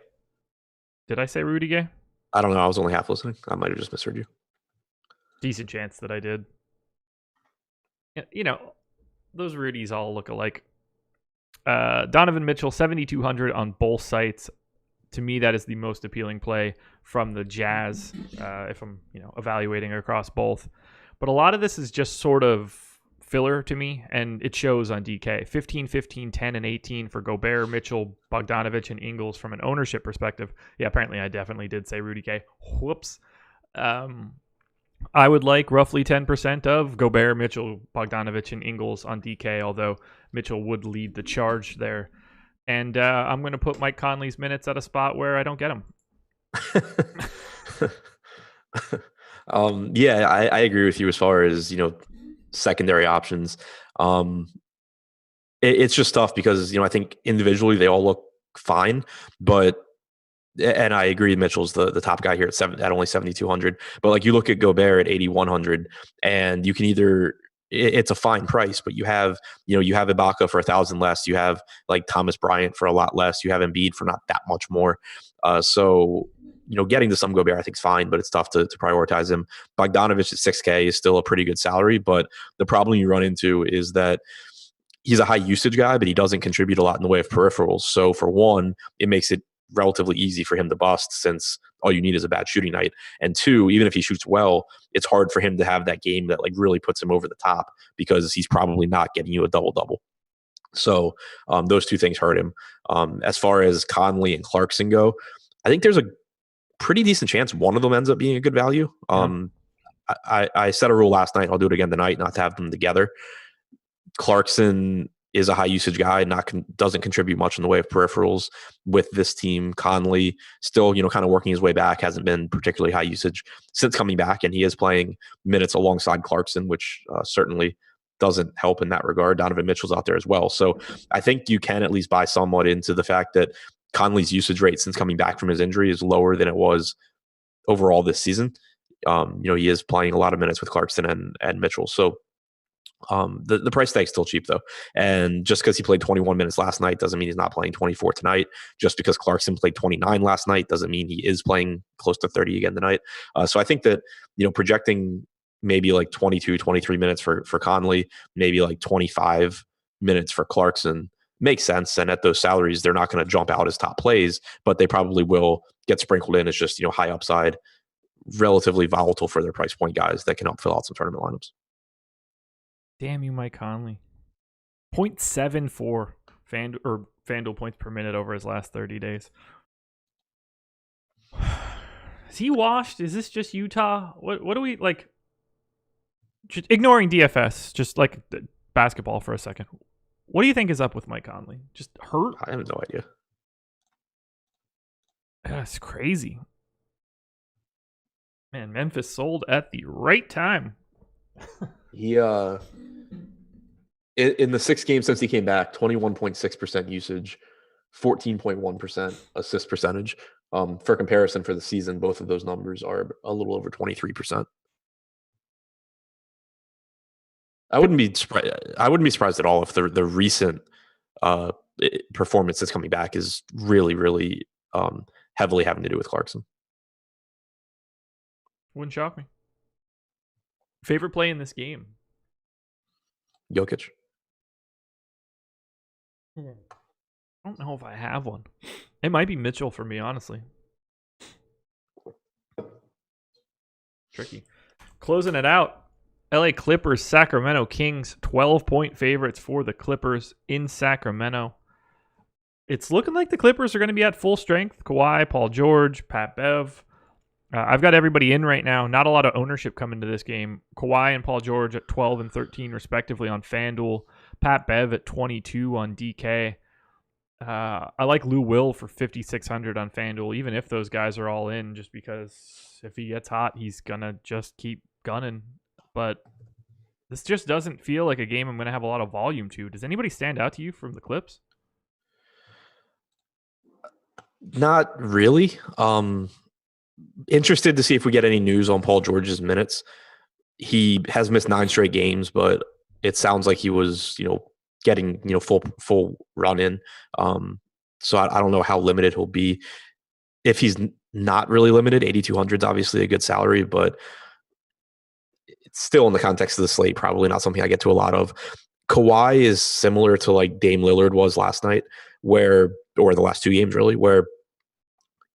Did I say Rudy Gay? I don't know. I was only half listening. I might have just misheard you. Decent chance that I did. those Rudies all look alike. Donovan Mitchell, 7,200 on both sites. To me, that is the most appealing play from the Jazz if I'm evaluating across both. But a lot of this is just sort of filler to me, and it shows on DK. 15, 15, 10, and 18 for Gobert, Mitchell, Bogdanovich, and Ingles from an ownership perspective. Yeah, apparently I definitely did say Rudy K. Whoops. I would like roughly 10% of Gobert, Mitchell, Bogdanovich, and Ingles on DK, although Mitchell would lead the charge there. And I'm going to put Mike Conley's minutes at a spot where I don't get them. Yeah, I agree with you as far as, secondary options. It's just tough because, I think individually they all look fine, and I agree Mitchell's the top guy here at only 7,200. But like you look at Gobert at 8,100, and you can either it's a fine price, but you have Ibaka for 1,000 less. You have like Thomas Bryant for a lot less. You have Embiid for not that much more. So getting to some Gobert I think is fine, but it's tough to prioritize him. Bogdanovich at 6K is still a pretty good salary, but the problem you run into is that he's a high usage guy, but he doesn't contribute a lot in the way of peripherals. So for one, it makes it relatively easy for him to bust since all you need is a bad shooting night. And two, even if he shoots well, it's hard for him to have that game that like really puts him over the top because he's probably not getting you a double-double. So those two things hurt him. As far as Conley and Clarkson go, I think there's a pretty decent chance one of them ends up being a good value. I set a rule last night. I'll do it again tonight, not to have them together. Clarkson is a high usage guy, doesn't contribute much in the way of peripherals with this team. Conley still, kind of working his way back, hasn't been particularly high usage since coming back, and he is playing minutes alongside Clarkson, which certainly doesn't help in that regard. Donovan Mitchell's out there as well. So I think you can at least buy somewhat into the fact that Conley's usage rate since coming back from his injury is lower than it was overall this season. He is playing a lot of minutes with Clarkson and Mitchell. So the price tag's still cheap though. And just because he played 21 minutes last night doesn't mean he's not playing 24 tonight. Just because Clarkson played 29 last night doesn't mean he is playing close to 30 again tonight. So I think that, projecting maybe like 22, 23 minutes for Conley, maybe like 25 minutes for Clarkson makes sense. And at those salaries, they're not going to jump out as top plays, but they probably will get sprinkled in as just, high upside, relatively volatile for their price point guys that can help fill out some tournament lineups. Damn you, Mike Conley. 0.74 FanDuel points per minute over his last 30 days. Is he washed? Is this just Utah? What do we like? Just ignoring DFS, just like basketball for a second. What do you think is up with Mike Conley? Just hurt? I have no idea. That's crazy. Man, Memphis sold at the right time. He in the 6 games since he came back, 21.6% usage, 14.1% assist percentage. For comparison, for the season, both of those numbers are a little over 23%. I wouldn't be surprised at all if the recent performance that's coming back is really, really heavily having to do with Clarkson. Wouldn't shock me. Favorite play in this game? Jokic. I don't know if I have one. It might be Mitchell for me, honestly. Tricky. Closing it out. LA Clippers, Sacramento Kings, 12-point favorites for the Clippers in Sacramento. It's looking like the Clippers are going to be at full strength. Kawhi, Paul George, Pat Bev. I've got everybody in right now. Not a lot of ownership coming to this game. Kawhi and Paul George at 12 and 13 respectively on FanDuel. Pat Bev at 22 on DK. I like Lou Will for 5,600 on FanDuel, even if those guys are all in, just because if he gets hot, he's going to just keep gunning. But this just doesn't feel like a game I'm going to have a lot of volume to. Does anybody stand out to you from the Clips? Not really. Interested to see if we get any news on Paul George's minutes. He has missed 9 straight games, but it sounds like he was, getting, full run in. So I don't know how limited he'll be. If he's not really limited, 8,200 is obviously a good salary, but it's still in the context of the slate, probably not something I get to a lot of. Kawhi is similar to like Dame Lillard was last night, or the last 2 games really, where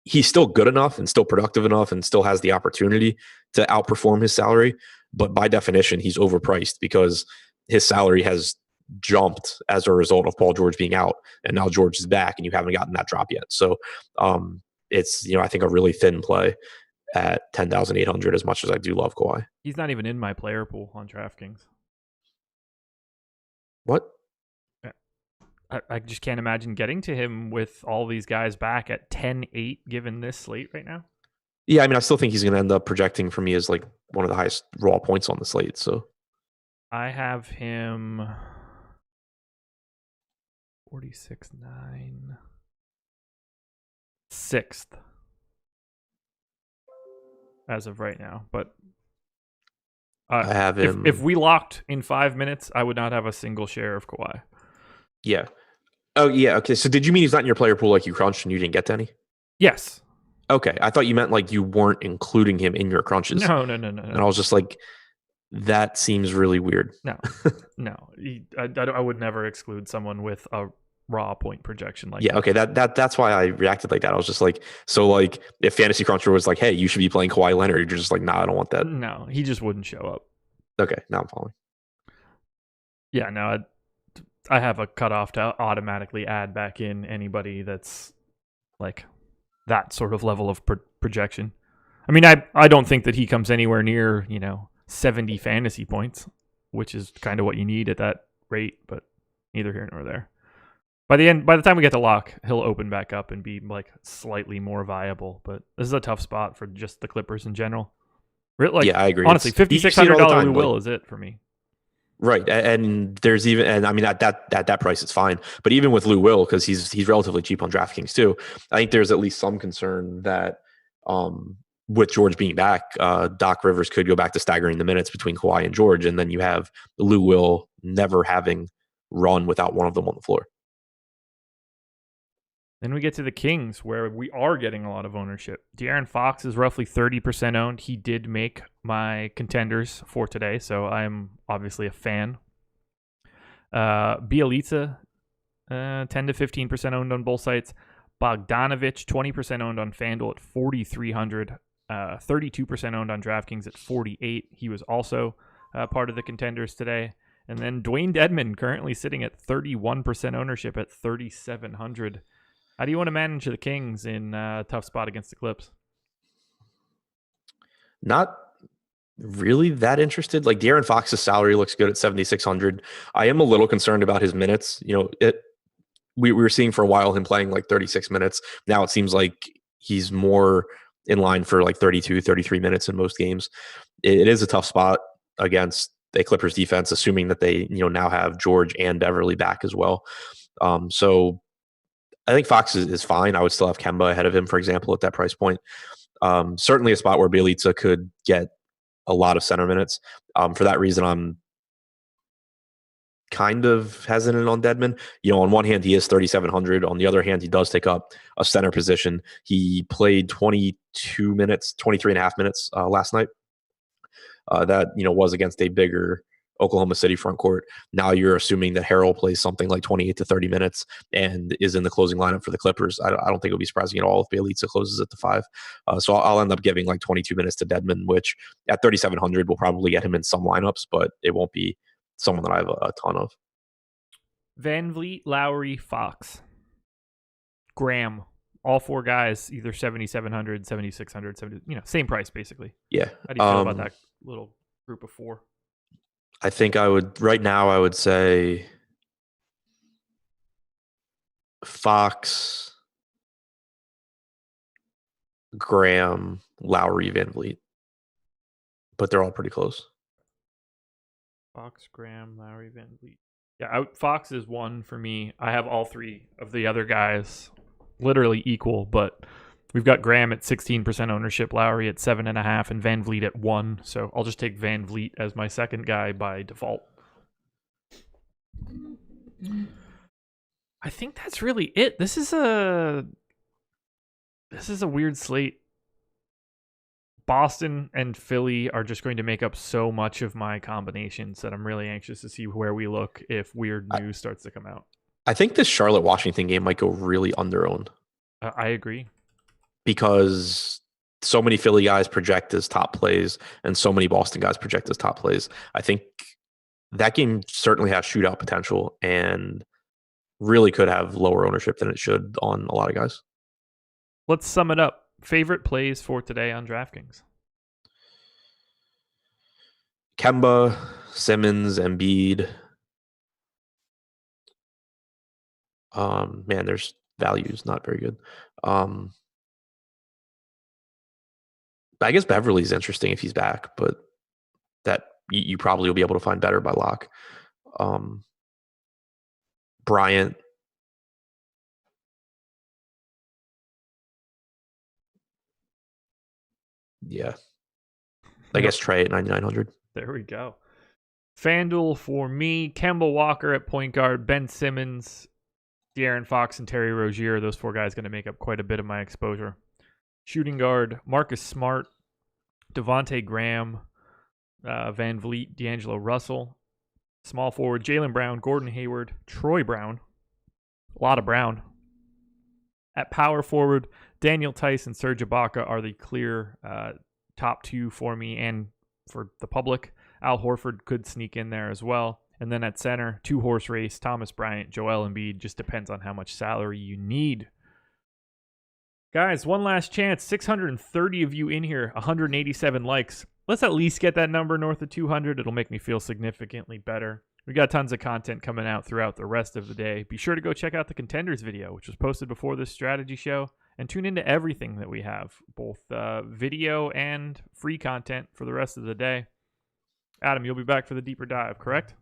he's still good enough and still productive enough and still has the opportunity to outperform his salary. But by definition, he's overpriced because his salary has jumped as a result of Paul George being out. And now George is back and you haven't gotten that drop yet. So it's, I think a really thin play at 10,800 as much as I do love Kawhi. He's not even in my player pool on DraftKings. What? I just can't imagine getting to him with all these guys back at 10-8 given this slate right now. Yeah, I mean, I still think he's going to end up projecting for me as like one of the highest raw points on the slate. So I have him 46.9, 6th as of right now. But I have him. If we locked in 5 minutes, I would not have a single share of Kawhi. Yeah. Oh, yeah. Okay. So did you mean he's not in your player pool like you crunched and you didn't get to any? Yes. Okay. I thought you meant like you weren't including him in your crunches. No. And I was just like, that seems really weird. No. I would never exclude someone with a raw point projection like that. Yeah, okay. That's why I reacted like that. I was just like, so like if Fantasy Cruncher was like, hey, you should be playing Kawhi Leonard, you're just like, nah, I don't want that. No, he just wouldn't show up. Okay, now I'm following. Yeah, no, I have a cutoff to automatically add back in anybody that's like that sort of level of projection. I mean, I don't think that he comes anywhere near, 70 fantasy points, which is kind of what you need at that rate, but neither here nor there. By the time we get to lock, he'll open back up and be like slightly more viable, but this is a tough spot for just the Clippers in general. Like, yeah, I agree. Honestly, $5,600 Lou Will is it for me. Right, and there's even, and I mean at that price it's fine, but even with Lou Will, because he's relatively cheap on DraftKings too, I think there's at least some concern that with George being back, Doc Rivers could go back to staggering the minutes between Kawhi and George, and then you have Lou Will never having run without one of them on the floor. Then we get to the Kings, where we are getting a lot of ownership. De'Aaron Fox is roughly 30% owned. He did make my contenders for today, so I'm obviously a fan. Bielitsa, 10 to 15% owned on both sites. Bogdanovich, 20% owned on FanDuel at 4,300. 32% owned on DraftKings at 48. He was also part of the contenders today. And then Dwayne Dedmon, currently sitting at 31% ownership at 3,700. How do you want to manage the Kings in a tough spot against the Clips? Not really that interested. Like De'Aaron Fox's salary looks good at 7,600. I am a little concerned about his minutes. We were seeing for a while him playing like 36 minutes. Now it seems like he's more in line for like 32, 33 minutes in most games. It is a tough spot against the Clippers defense, assuming that they now have George and Beverly back as well. So I think Fox is fine. I would still have Kemba ahead of him, for example, at that price point. Certainly a spot where Bielitsa could get a lot of center minutes. For that reason, I'm kind of hesitant on Dedmon. On one hand, he is 3,700. On the other hand, he does take up a center position. He played 23 and a half minutes last night. That was against a bigger Oklahoma City front court. Now you're assuming that Harrell plays something like 28 to 30 minutes and is in the closing lineup for the Clippers. I don't think it would be surprising at all if Bielitsa closes at the 5. So I'll end up giving like 22 minutes to Dedmon, which at 3,700 will probably get him in some lineups, but it won't be someone that I have a ton of. Van Vliet, Lowry, Fox, Graham, all 4 guys, either 7,700, 7,600, 70, same price basically. Yeah. How do you feel about that little group of 4? I think I would say Fox, Graham, Lowry, Van Vliet. But they're all pretty close. Fox, Graham, Lowry, Van Vliet. Yeah, Fox is 1 for me. I have all 3 of the other guys literally equal, but we've got Graham at 16% ownership, Lowry at 7.5%, and Van Vliet at 1. So I'll just take Van Vliet as my second guy by default. I think that's really it. This is a weird slate. Boston and Philly are just going to make up so much of my combinations that I'm really anxious to see where we look if weird news starts to come out. I think this Charlotte-Washington game might go really under-owned. I agree. Because so many Philly guys project as top plays and so many Boston guys project as top plays. I think that game certainly has shootout potential and really could have lower ownership than it should on a lot of guys. Let's sum it up. Favorite plays for today on DraftKings? Kemba, Simmons, Embiid. Man, there's values not very good. I guess Beverly's interesting if he's back, but that you probably will be able to find better by lock. Bryant. Yeah. I guess Trey at 9,900. There we go. FanDuel for me, Kemba Walker at point guard, Ben Simmons, De'Aaron Fox, and Terry Rozier. Those 4 guys going to make up quite a bit of my exposure. Shooting guard, Marcus Smart, Devontae Graham, Van Vliet, D'Angelo Russell. Small forward, Jaylen Brown, Gordon Hayward, Troy Brown. A lot of Brown. At power forward, Daniel Tice and Serge Ibaka are the clear top 2 for me and for the public. Al Horford could sneak in there as well. And then at center, 2-horse race, Thomas Bryant, Joel Embiid. Just depends on how much salary you need. Guys, one last chance. 630 of you in here, 187 likes. Let's at least get that number north of 200. It'll make me feel significantly better. We got tons of content coming out throughout the rest of the day. Be sure to go check out the Contenders video, which was posted before this strategy show, and tune into everything that we have, both video and free content for the rest of the day. Adam, you'll be back for the deeper dive, correct?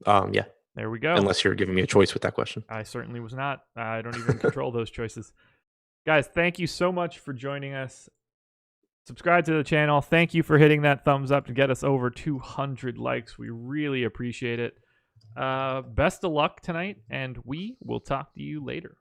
Yeah. There we go. Unless you're giving me a choice with that question. I certainly was not. I don't even control those choices. Guys, thank you so much for joining us. Subscribe to the channel. Thank you for hitting that thumbs up to get us over 200 likes. We really appreciate it. Best of luck tonight, and we will talk to you later.